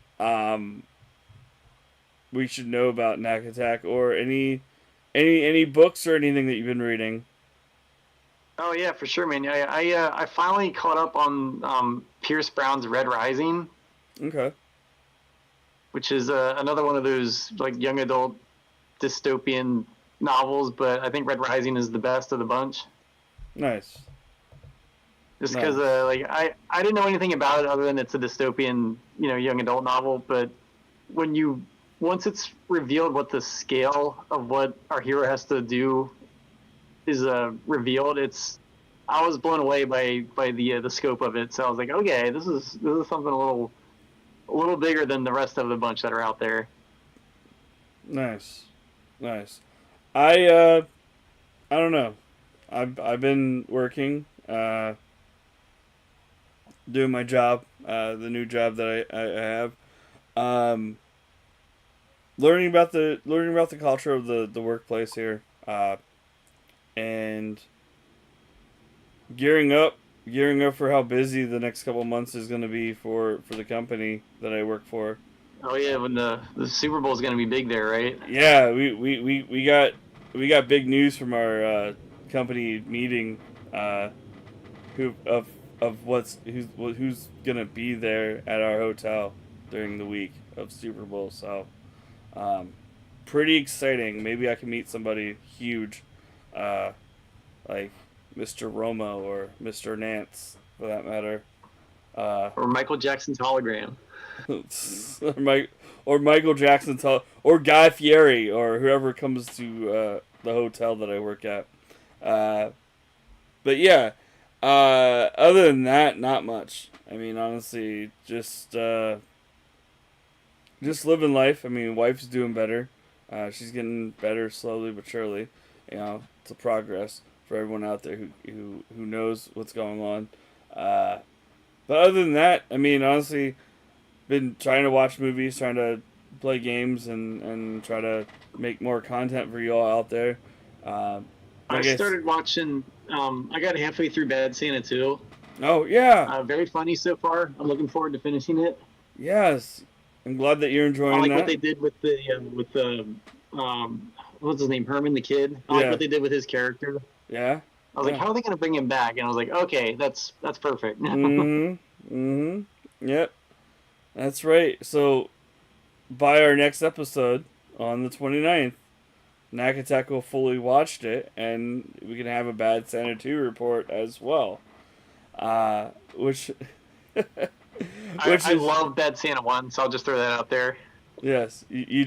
we should know about Nakattack, or any books or anything that you've been reading? Oh yeah, for sure, man. I finally caught up on Pierce Brown's Red Rising. Okay. Which is another one of those like young adult dystopian novels, but I think Red Rising is the best of the bunch. Nice. Just because like I didn't know anything about it other than it's a dystopian, young adult novel, but once it's revealed what the scale of what our hero has to do is revealed, I was blown away by the scope of it. So I was like, okay, this is something a little bigger than the rest of the bunch that are out there. Nice. I don't know. I've been working, doing my job, the new job that I have, learning about the culture of the workplace here, and gearing up for how busy the next couple months is going to be for the company that I work for. Oh yeah, when the Super Bowl is going to be big there, right? Yeah, we got big news from our company meeting, who's gonna be there at our hotel during the week of Super Bowl. So, pretty exciting. Maybe I can meet somebody huge, like Mr. Romo or Mr. Nance, for that matter. Or Michael Jackson's hologram. or Michael Jackson's or Guy Fieri, or whoever comes to the hotel that I work at. But yeah, other than that, not much. I mean, honestly, just living life. I mean, wife's doing better. She's getting better slowly but surely. It's a progress for everyone out there who knows what's going on. But other than that, I mean, honestly, been trying to watch movies, trying to play games, and try to make more content for you all out there. I started watching. I got halfway through Bad Santa 2. Oh yeah, Very funny so far. I'm looking forward to finishing it. yes. I'm glad that you're I enjoying like what that. they did with the what's his name, Herman the kid. I like Yeah, what they did with his character. yeah, I was like, yeah. how are they gonna bring him back? And I was like, okay, that's perfect. Mm-hmm. Mm-hmm. Yep. That's right. So by our next episode on the 29th, Nakattack will fully watched it, and we can have a Bad Santa 2 report as well. Which, which I is love Bad Santa 1, so I'll just throw that out there. yes, you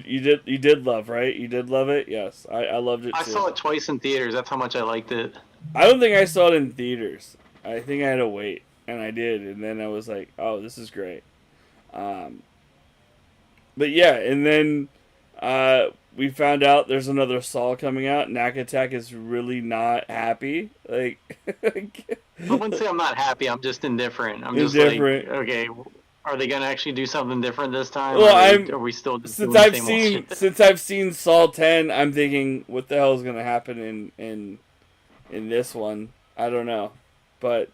did love, right? You did love it. Yes, I loved it I too. saw it twice in theaters. That's how much I liked it. I don't think I saw it in theaters. I think I had to wait, and I did, and then I was like, oh, this is great. Um, but yeah, and then we found out there's another Saw coming out. Nakattack is really not happy. Like, I wouldn't say I'm not happy. I'm just indifferent. I'm just like, indifferent. okay, are they gonna actually do something different this time? Well, Are we still just doing the same old shit? Since I've seen Saw 10, I'm thinking, what the hell is gonna happen in this one? I don't know, but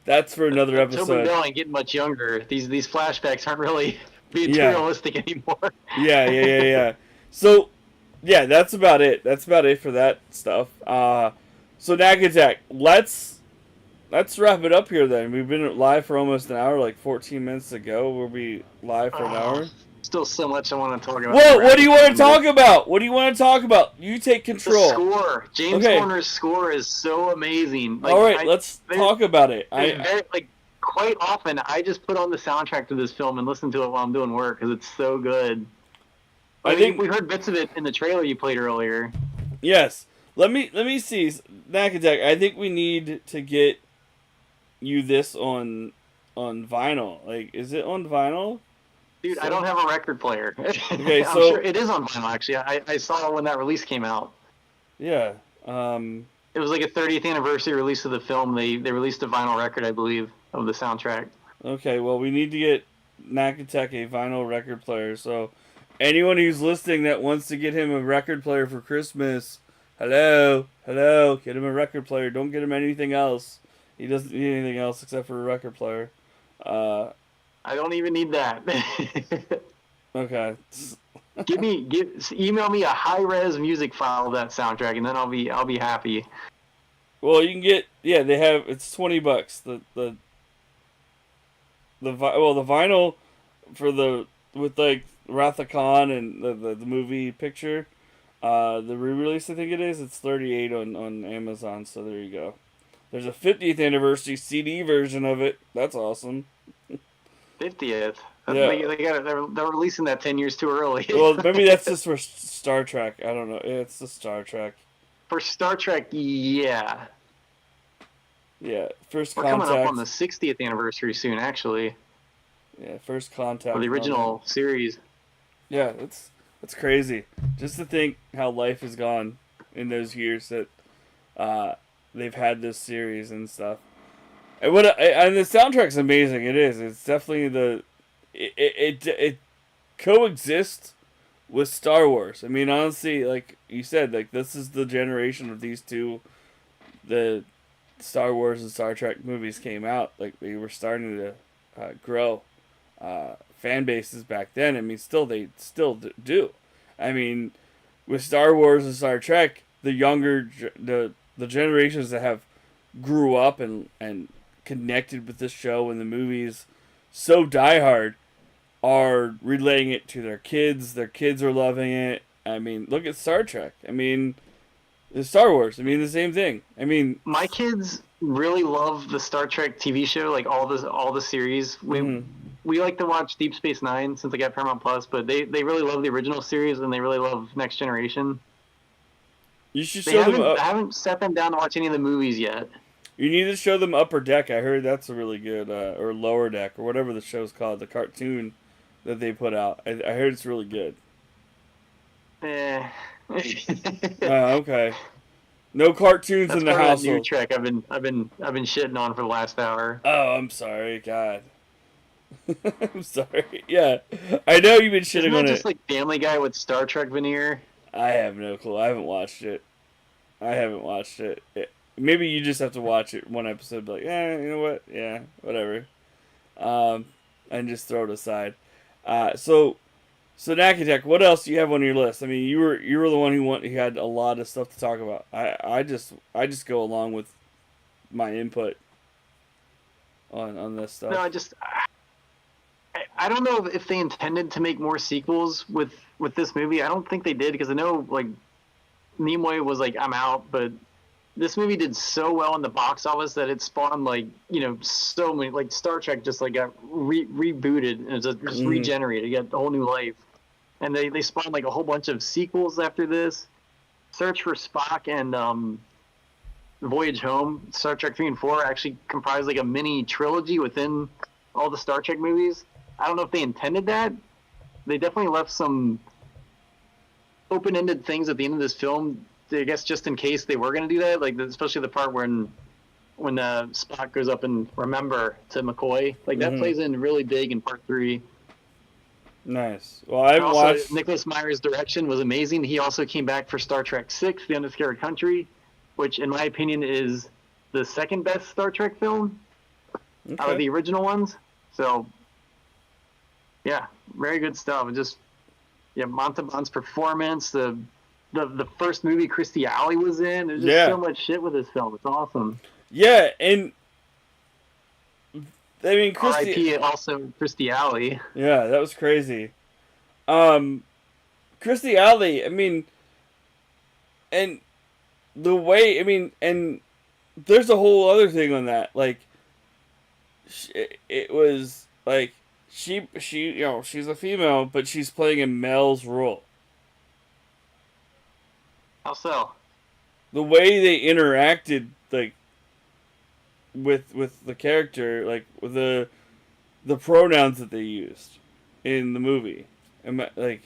that's for another Toby episode. Bell ain't getting much younger. These flashbacks aren't really being too Yeah. realistic anymore. Yeah. So, yeah, that's about it. That's about it for that stuff. So Nakattack, let's wrap it up here then. We've been live for almost an hour, like 14 minutes ago. We'll be live for an hour. Still so much I want to talk about. Whoa, what do you want to talk about? What do you want to talk about? You take The control. score. James Okay. Horner's score is so amazing. Like, All right, let's talk about it. Quite often, I just put on the soundtrack to this film and listen to it while I'm doing work because it's so good. I think we heard bits of it in the trailer you played earlier. yes. Let me see, Nakattack. I think we need to get you this on vinyl. Like, is it on vinyl? Dude, So- I don't have a record player. Okay, I'm so- sure it is on vinyl, actually. I saw it when that release came out. Yeah. It was like a 30th anniversary release of the film. They released a vinyl record, I believe, of the soundtrack. Okay, well, we need to get Nakattack a vinyl record player. So, anyone who's listening that wants to get him a record player for Christmas, hello, get him a record player. Don't get him anything else. He doesn't need anything else except for a record player. I don't even need that. Okay. Email me a high-res music file of that soundtrack, and then I'll be happy. Well, you can get they have it's $20. The vinyl for with like Wrath of Khan and the movie picture, the re-release I think it is. It's $38 on Amazon. So there you go. There's a 50th anniversary CD version of it. That's awesome. 50th. Yeah. They're releasing that 10 years too early. Well, maybe that's just for Star Trek. I don't know. It's the Star Trek. For Star Trek, yeah. Yeah, First We're Contact. coming up on the 60th anniversary soon, actually, Yeah, First Contact. of the original series. Yeah, it's crazy. Just to think how life has gone in those years that they've had this series and stuff. And and the soundtrack's amazing. It is. It's definitely it coexists with Star Wars. I mean, honestly, like you said, like this is the generation of these two. The Star Wars and Star Trek movies came out. Like they were starting to grow fan bases back then. I mean, they still do. I mean, with Star Wars and Star Trek, the younger the generations that have grew up and connected with this show and the movies so diehard are relaying it to their kids. Their kids are loving it. I mean, look at Star Trek. I mean, the Star Wars. I mean, the same thing. I mean, My kids really love the Star Trek TV show, like all the series. We like to watch Deep Space Nine since I got Paramount Plus, but they really love the original series and they really love Next Generation. you should They show them. I haven't sat them down to watch any of the movies yet. You need to show them Upper Deck. I heard that's a really good, or Lower Deck, or whatever the show's called, the cartoon that they put out. I heard it's really good. Okay. No cartoons That's in the part of that new household. Trek I've been shitting on for the last hour. Oh, I'm sorry, God. I'm sorry. Yeah, I know you've been shitting Isn't on that it. just like Family Guy with Star Trek veneer? I have no clue. I haven't watched it. maybe you just have to watch it one episode, be like, you know what, yeah, whatever, and just throw it aside. So Nakattack, what else do you have on your list? I mean, you were the one who had a lot of stuff to talk about. I just go along with my input on this stuff. No, I don't know if they intended to make more sequels with this movie. I don't think they did, because I know like Nimoy was like, I'm out, but this movie did so well in the box office that it spawned like, you know, so many, like Star Trek just like got rebooted and just regenerated, got a whole new life. And they spawned like a whole bunch of sequels after this. Search for Spock and Voyage Home, Star Trek 3 and 4 actually comprised like a mini trilogy within all the Star Trek movies. I don't know if they intended that. They definitely left some open-ended things at the end of this film, I guess, just in case they were going to do that. Like, especially the part when Spock goes up and remember to McCoy. Like, that plays in really big in part 3. Nice. Well, I've watched... Nicholas Meyer's direction was amazing. He also came back for Star Trek 6, The Undiscovered Country, which, in my opinion, is the second best Star Trek film out of the original ones. So, yeah, very good stuff. Just, yeah, Montalban's performance, the first movie Christy Alley was in. There's just so much shit with this film. It's awesome. Yeah, and I mean, R.I.P. also Christy Alley. Yeah, that was crazy. Christy Alley, I mean, and the way, I mean, and there's a whole other thing on that. Like, it was like she, you know, she's a female, but she's playing a male's role. How so? The way they interacted, like, with the character, like with the pronouns that they used in the movie, like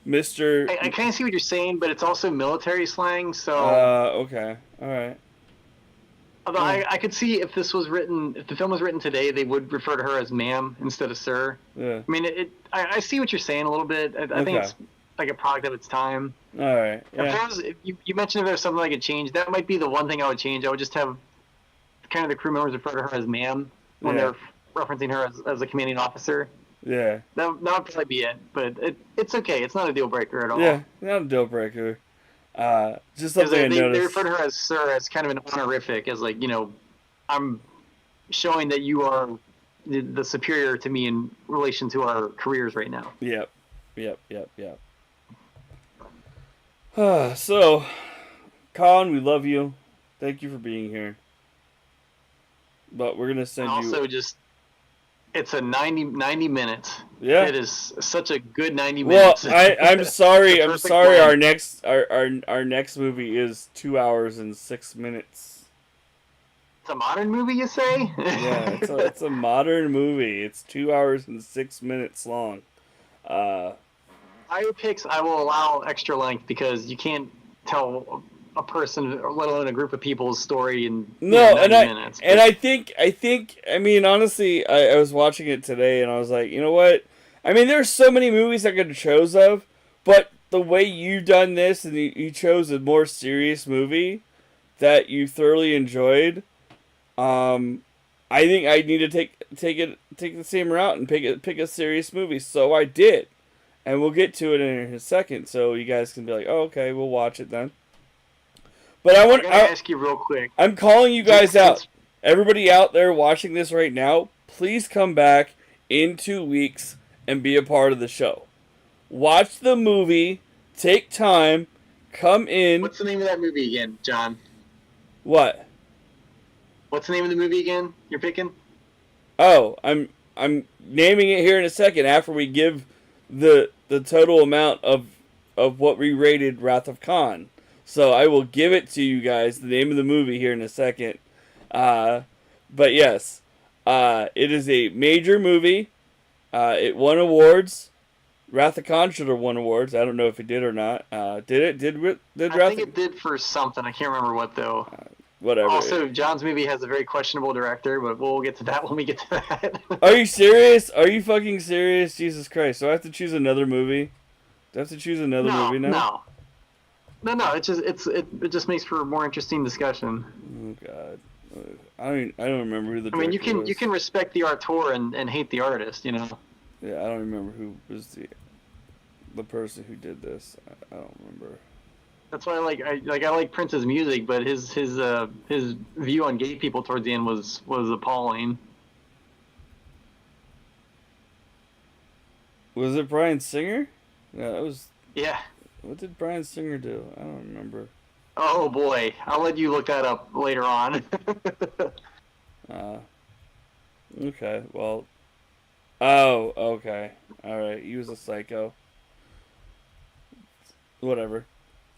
Mr. I kind of see what you're saying, but it's also military slang, so okay, all right. Although I could see if the film was written today, they would refer to her as ma'am instead of sir. Yeah. I mean, I see what you're saying a little bit. I think it's like a product of its time. All right. Yeah. If you mentioned if there was something I could change, that might be the one thing I would change. I would just have kind of the crew members refer to her as ma'am when they're referencing her as a commanding officer. Yeah. That would probably be it. But it's okay. It's not a deal breaker at all. Yeah, not a deal breaker. Just something I noticed. They refer to her as sir as kind of an honorific, as like, you know, I'm showing that you are the superior to me in relation to our careers right now. Yep. So, Colin, we love you. Thank you for being here. But we're gonna send you. Also, it's a 90 minutes. Yeah. It is such a good 90 minutes. Well, I'm sorry. I'm sorry. Plan. Our next movie is 2 hours and 6 minutes. It's a modern movie, you say? Yeah, it's a modern movie. It's 2 hours and 6 minutes long. Biopics, I will allow extra length because you can't tell a person, let alone a group of people's story in 90 minutes. And I think, I mean, honestly, I was watching it today and I was like, you know what? I mean, there's so many movies I could have chose of, but the way you done this and you chose a more serious movie that you thoroughly enjoyed, I think I need to take the same route and pick a serious movie. So I did. And we'll get to it in a second, so you guys can be like, "Oh, okay, we'll watch it then." But I want to ask you real quick. I'm calling you guys out. Everybody out there watching this right now, please come back in 2 weeks and be a part of the show. Watch the movie. Take time. Come in. What's the name of that movie again, John? What? What's the name of the movie again you're picking? Oh, I'm naming it here in a second after we give the total amount of what we rated Wrath of Khan. So I will give it to you guys, the name of the movie here in a second. But yes, it is a major movie. It won awards. Wrath of Khan should have won awards. I don't know if it did or not. Did it? Did I think it did for something. I can't remember what though. Whatever. Also, John's movie has a very questionable director, but we'll get to that when we get to that. Are you serious? Are you fucking serious? Jesus Christ. Do I have to choose another movie? Do I have to choose another movie now? No. No. It just makes for a more interesting discussion. Oh God, I don't remember who the I mean, director was. you can respect the auteur and hate the artist, you know. Yeah, I don't remember who was the person who did this. I don't remember. That's why I like Prince's music, but his view on gay people towards the end was appalling. Was it Bryan Singer? Yeah, it was. Yeah. What did Bryan Singer do? I don't remember. Oh boy, I'll let you look that up later on. Okay, well. Oh, okay. Alright, he was a psycho. Whatever.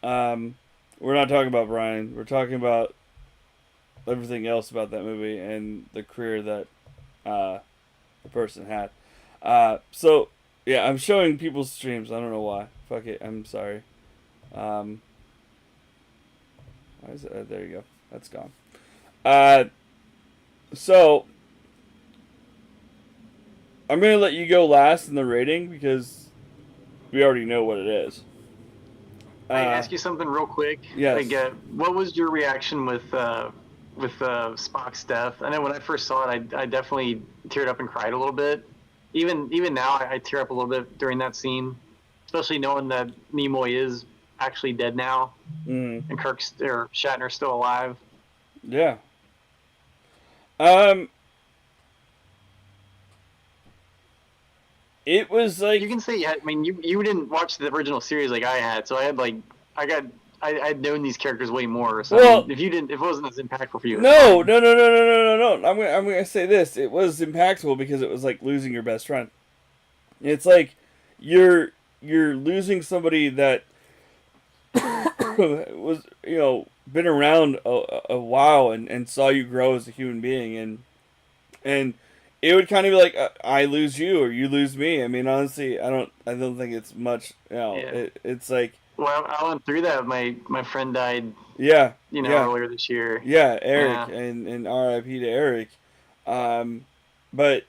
We're not talking about Brian. We're talking about everything else about that movie and the career that the person had. So, yeah, I'm showing people's streams. I don't know why. Fuck it. I'm sorry. Why is it? There you go. That's gone. So, I'm going to let you go last in the rating because we already know what it is. Can I ask you something real quick? Yes. Like, what was your reaction with Spock's death? I know when I first saw it, I definitely teared up and cried a little bit. Even now, I tear up a little bit during that scene, especially knowing that Nimoy is actually dead now, and Shatner's still alive. Yeah. It was like you can say. I mean, you didn't watch the original series like I had, so I'd known these characters way more. So well, I mean, if it wasn't as impactful for you, no. I'm gonna say this. It was impactful because it was like losing your best friend. It's like you're losing somebody that was been around a while and saw you grow as a human being and it would kind of be like I lose you or you lose me. I mean, honestly, I don't think it's much. Yeah. It's like. Well, I went through that. My friend died. Yeah. Earlier this year. Yeah, Eric, and R.I.P. to Eric. But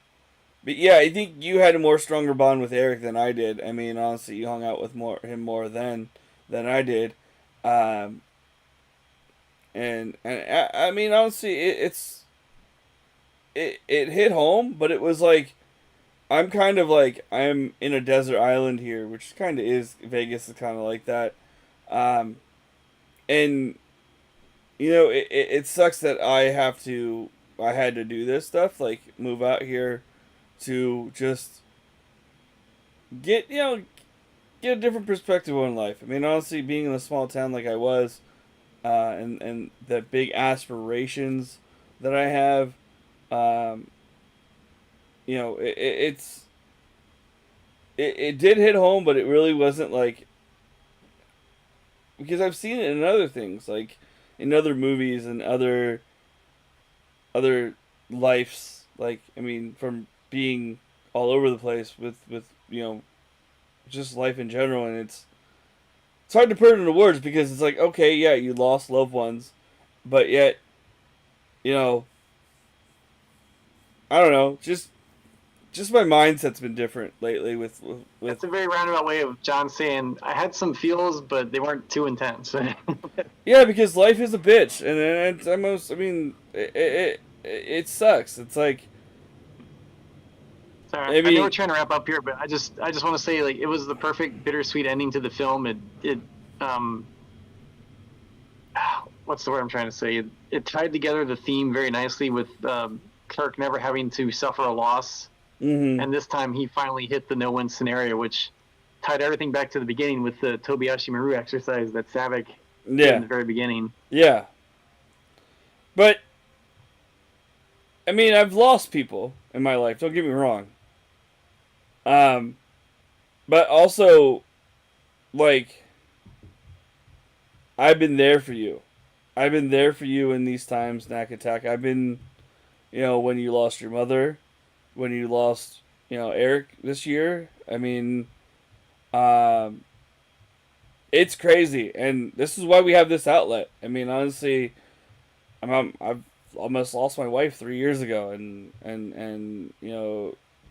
yeah, I think you had a more stronger bond with Eric than I did. I mean, honestly, you hung out with him more than I did. And I mean, honestly, it hit home, but it was like I'm kind of like I'm in a desert island here, which kind of is Vegas is kind of like that, and it sucks that I had to do this stuff, like move out here to just get a different perspective on life. I mean, honestly, being in a small town like I was, and the big aspirations that I have. It did hit home, but it really wasn't like, because I've seen it in other things, like in other movies and other lives. Like, I mean, from being all over the place with just life in general, and it's hard to put it into words because it's like, okay, yeah, you lost loved ones, but yet, I don't know, just my mindset's been different lately with That's a very roundabout way of John saying I had some feels, but they weren't too intense. Yeah, because life is a bitch, and it's almost. I mean, it sucks. It's like. Sorry, I know we're trying to wrap up here, but I just want to say, like, it was the perfect bittersweet ending to the film. What's the word I'm trying to say? It tied together the theme very nicely with Kirk never having to suffer a loss. Mm-hmm. And this time he finally hit the no-win scenario, which tied everything back to the beginning with the Tobayashi Maru exercise that Saavik did in the very beginning. Yeah. But, I mean, I've lost people in my life, don't get me wrong. But also, like, I've been there for you. I've been there for you in these times, Nakattack. I've been, when you lost your mother, when you lost, Eric this year. I mean, it's crazy, and this is why we have this outlet. I mean, honestly, I've almost lost my wife 3 years ago, and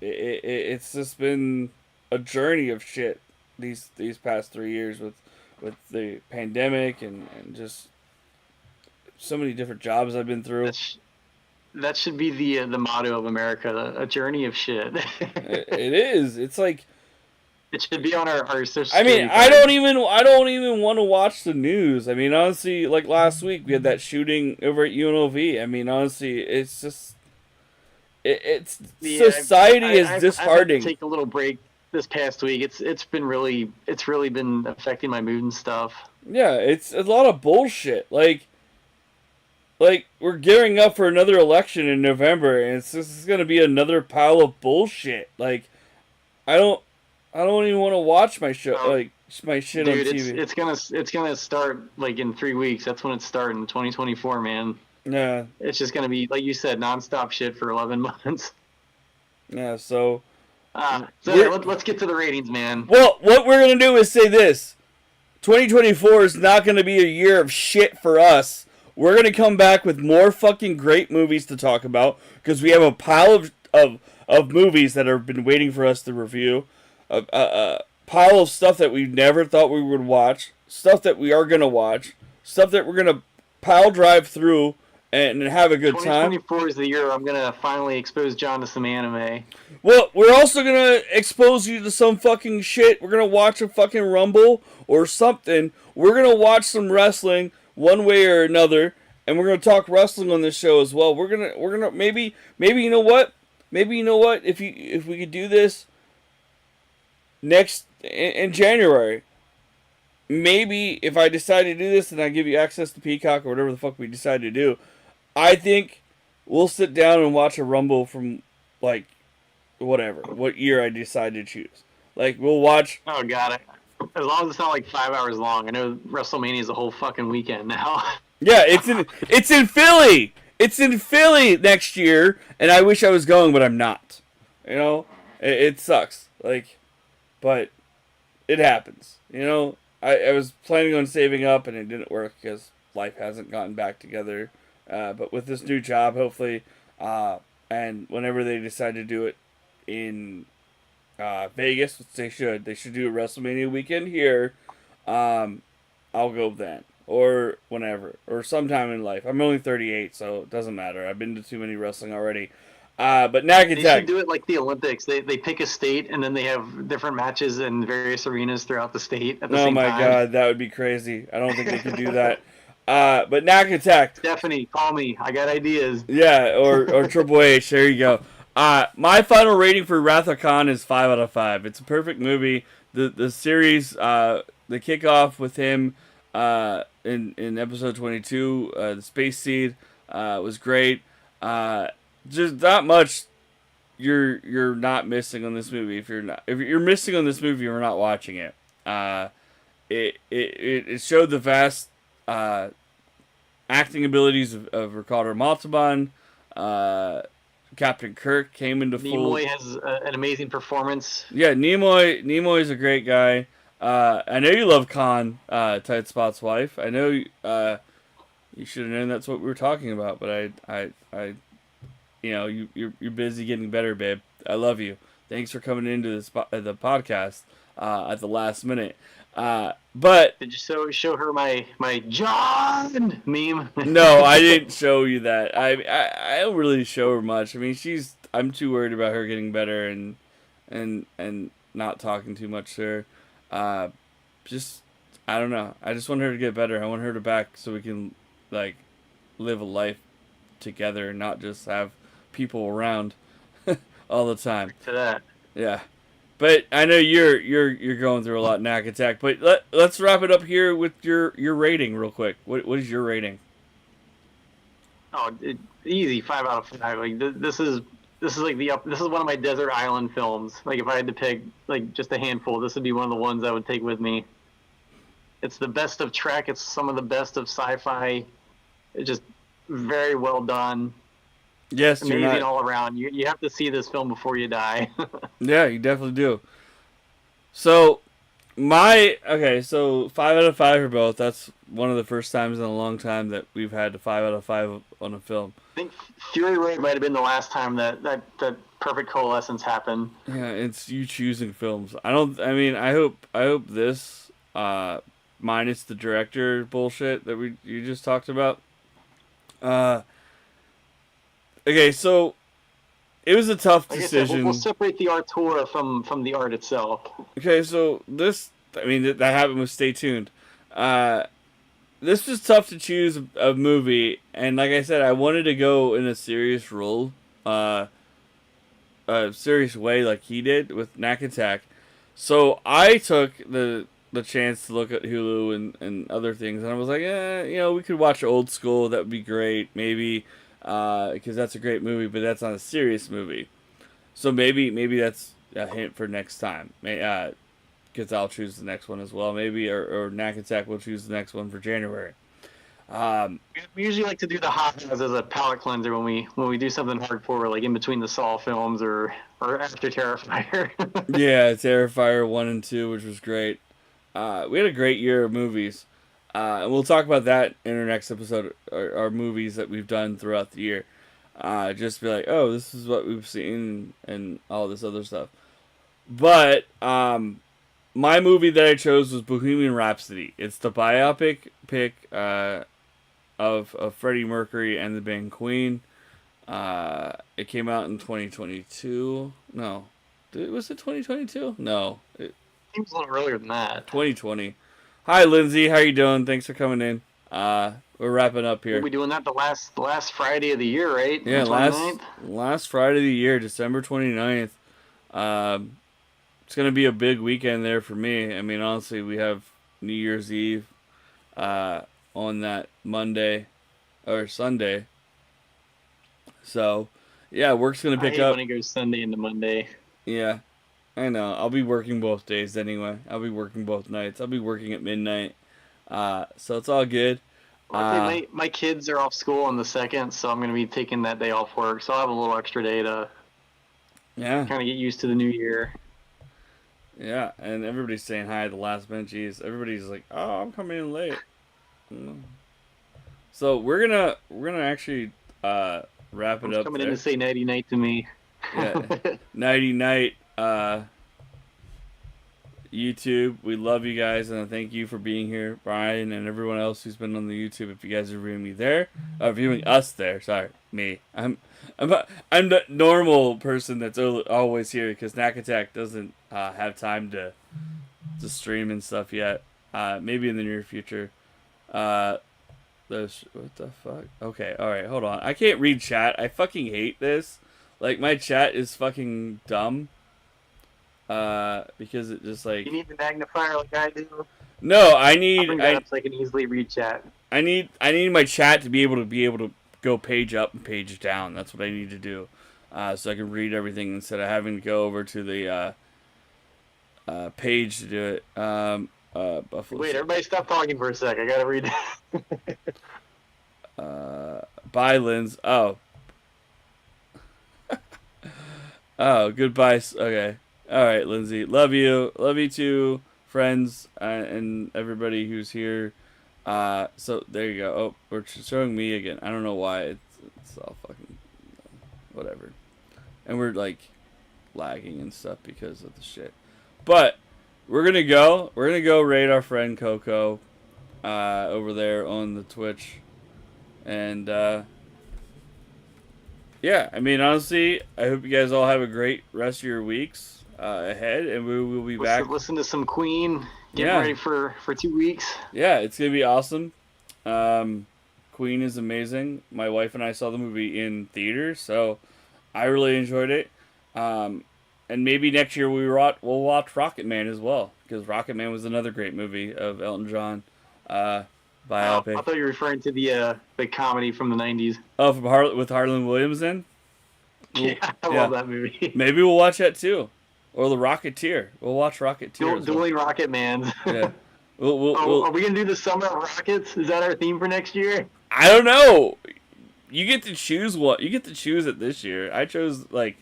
it's just been a journey of shit these past 3 years with with the pandemic and just so many different jobs I've been through. That should be the motto of America, a journey of shit. It is. It's like, it should be on our social I mean, security I card. don't even want to watch the news. I mean, honestly, like last week we had that shooting over at UNLV. I mean, honestly, it's just it's Yeah, society is I've had disheartening. to take a little break this past week. It's really been affecting my mood and stuff. Yeah, it's a lot of bullshit. Like we're gearing up for another election in November, and it's just going to be another pile of bullshit. Like, I don't even want to watch my show, like my shit Dude, on TV. it's gonna start like in 3 weeks. That's when it's starting, 2024, man. Yeah, It's just gonna be, like you said, nonstop shit for 11 months. yeah. So, Let's get to the ratings, man. well, what we're gonna do is say this: 2024 is not gonna be a year of shit for us. We're gonna come back with more fucking great movies to talk about because we have a pile of movies that have been waiting for us to review. A pile of stuff that we never thought we would watch, stuff that we are gonna watch, stuff that we're gonna pile drive through and have a good time. 2024 is the year I'm gonna finally expose John to some anime. Well, we're also gonna expose you to some fucking shit. We're gonna watch a fucking Rumble or something. We're gonna watch some wrestling one way or another, and we're gonna talk wrestling on this show as well. We're gonna maybe you know what? Maybe you know what? If we could do this next in January, maybe if I decide to do this and I give you access to Peacock or whatever the fuck we decide to do, I think we'll sit down and watch a Rumble from like what year I decide to choose. Like we'll watch. Oh god, as long as it's not like 5 hours long. I know WrestleMania is a whole fucking weekend now. Yeah, it's in Philly. It's in Philly next year, and I wish I was going, but I'm not. You know, it sucks. Like, but it happens. You know, I was planning on saving up, and it didn't work because life hasn't gotten back together. But with this new job, hopefully, and whenever they decide to do it in Vegas, which they should do a WrestleMania weekend here. I'll go then, or whenever, or sometime in life. I'm only 38, so it doesn't matter. I've been to too many wrestling already. But Nakattack. They should do it like the Olympics. They pick a state and then they have different matches in various arenas throughout the state at the same time. Oh my god, that would be crazy. I don't think they can do that. But Nakattack. Stephanie, call me. I got ideas. Yeah, or Triple H. There you go. My final rating for Wrath of Khan is 5 out of 5. It's a perfect movie. The series, the kickoff with him in episode 22, the Space Seed, was great. Just not much you're not missing on this movie. If you're missing on this movie, you're not watching it. It showed the vast acting abilities of Ricardo Montalban. Captain Kirk came into full. Nimoy has an amazing performance. Yeah, Nimoy is a great guy. I know you love Khan, TightSpot's wife. I know you should have known that's what we were talking about, but I you know, you're busy getting better, babe. I love you. Thanks for coming into the podcast at the last minute. But did you show her my John meme? No, I didn't show you that. I don't really show her much. I mean, I'm too worried about her getting better and not talking too much to her. Just I don't know. I just want her to get better. I want her to back so we can like live a life together and not just have people around all the time. To that. Yeah. But I know you're going through a lot, Nakattack. But let's wrap it up here with your rating real quick. What is your rating? Oh, easy 5 out of 5. Like this is like this is one of my desert island films. Like if I had to pick like just a handful, this would be one of the ones I would take with me. It's the best of Trek. It's some of the best of sci-fi. It's just very well done. Yes, amazing all around. You have to see this film before you die. Yeah, you definitely do. So, so 5 out of 5 for both. That's one of the first times in a long time that we've had a 5 out of 5 on a film. I think Fury Road might have been the last time that perfect coalescence happened. Yeah, it's you choosing films. I hope this minus the director bullshit that you just talked about. Okay, so it was a tough decision. Like I said, we'll separate the auteur from the art itself. Okay, so this, I mean, that happened with Stay Tuned. This was tough to choose a movie, and like I said, I wanted to go in a serious role, a serious way like he did with Nakattack. So I took the chance to look at Hulu and other things, and I was like, we could watch Old School, that would be great, maybe, because that's a great movie, but that's not a serious movie. So maybe that's a hint for next time. Because I'll choose the next one as well, maybe, or Nakattack will choose the next one for January. We usually like to do the hot ones as a palate cleanser when we do something hardcore, like in between the Saw films or after Terrifier. Yeah, Terrifier 1 and 2, which was great. We had a great year of movies. And we'll talk about that in our next episode, our movies that we've done throughout the year. Just be like, oh, this is what we've seen and all this other stuff. But my movie that I chose was Bohemian Rhapsody. It's the biopic pick of Freddie Mercury and the band Queen. It came out in 2022. No. Was it 2022? No. It seems a little earlier than that. 2020. Hi, Lindsay. How you doing? Thanks for coming in. We're wrapping up here. We'll be doing that the last Friday of the year, right? Yeah, last Friday of the year, December 29th. It's going to be a big weekend there for me. I mean, honestly, we have New Year's Eve on that Monday or Sunday. So, yeah, work's going to pick up. When it goes Sunday into Monday. Yeah, I know. I'll be working both days anyway. I'll be working both nights. I'll be working at midnight. So it's all good. My kids are off school on the 2nd, so I'm going to be taking that day off work. So I'll have a little extra day to kind of get used to the new year. Yeah, and everybody's saying hi at the last minute. Jeez, everybody's like, "Oh, I'm coming in late." So we're gonna actually wrap it up. Coming in to say nighty night to me. Yeah, nighty night. YouTube, we love you guys, and thank you for being here, Brian, and everyone else who's been on the YouTube. If you guys are viewing me there, viewing us there. Sorry, me. I'm the normal person that's always here because Nakattack doesn't have time to stream and stuff yet. Maybe in the near future. What the fuck? Okay, all right, hold on. I can't read chat. I fucking hate this. Like, my chat is fucking dumb. Because it just like... You need the magnifier like I do? No, I need... I'll bring that up so I can easily read chat. I need my chat to be able to go page up and page down. That's what I need to do. So I can read everything instead of having to go over to the page to do it. Buffalo. Wait, everybody stop talking for a sec. I gotta read. Bye, Linz. Oh. Oh, goodbye. Okay. All right, Lindsay. Love you. Love you too, friends, and everybody who's here. So there you go. Oh, we're showing me again. I don't know why. It's all fucking whatever. And we're like lagging and stuff because of the shit. But we're gonna go raid our friend Coco over there on the Twitch. And yeah, I mean, honestly, I hope you guys all have a great rest of your weeks ahead, and we will be back. Listen to some Queen. Getting ready for 2 weeks. Yeah, it's gonna be awesome. Queen is amazing. My wife and I saw the movie in theaters, so I really enjoyed it. And maybe next year we'll watch Rocket Man as well, because Rocket Man was another great movie of Elton John. Biopic. I thought you were referring to the comedy from the 90s. Oh, with Harlan Williams in? Yeah, I love that movie. Maybe we'll watch that too. Or The Rocketeer. We'll watch Rocketeer. Dueling Rocket Man. Yeah. Are we going to do the Summer of Rockets? Is that our theme for next year? I don't know. You get to choose what. You get to choose it this year. I chose like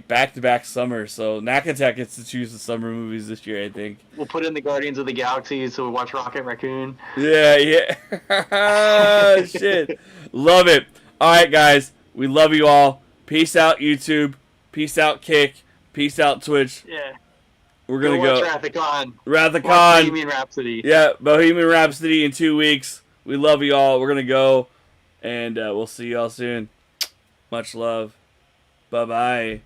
back-to-back summer, so Nakattack gets to choose the summer movies this year, I think. We'll put in the Guardians of the Galaxy, so we'll watch Rocket Raccoon. Yeah. Shit. Love it. All right, guys. We love you all. Peace out, YouTube. Peace out, Kick. Peace out, Twitch. Yeah. We're gonna go. Traffic on. Rathacon. Bohemian Rhapsody. Yeah, Bohemian Rhapsody in 2 weeks. We love you all. We're gonna go, and we'll see y'all soon. Much love. Bye bye.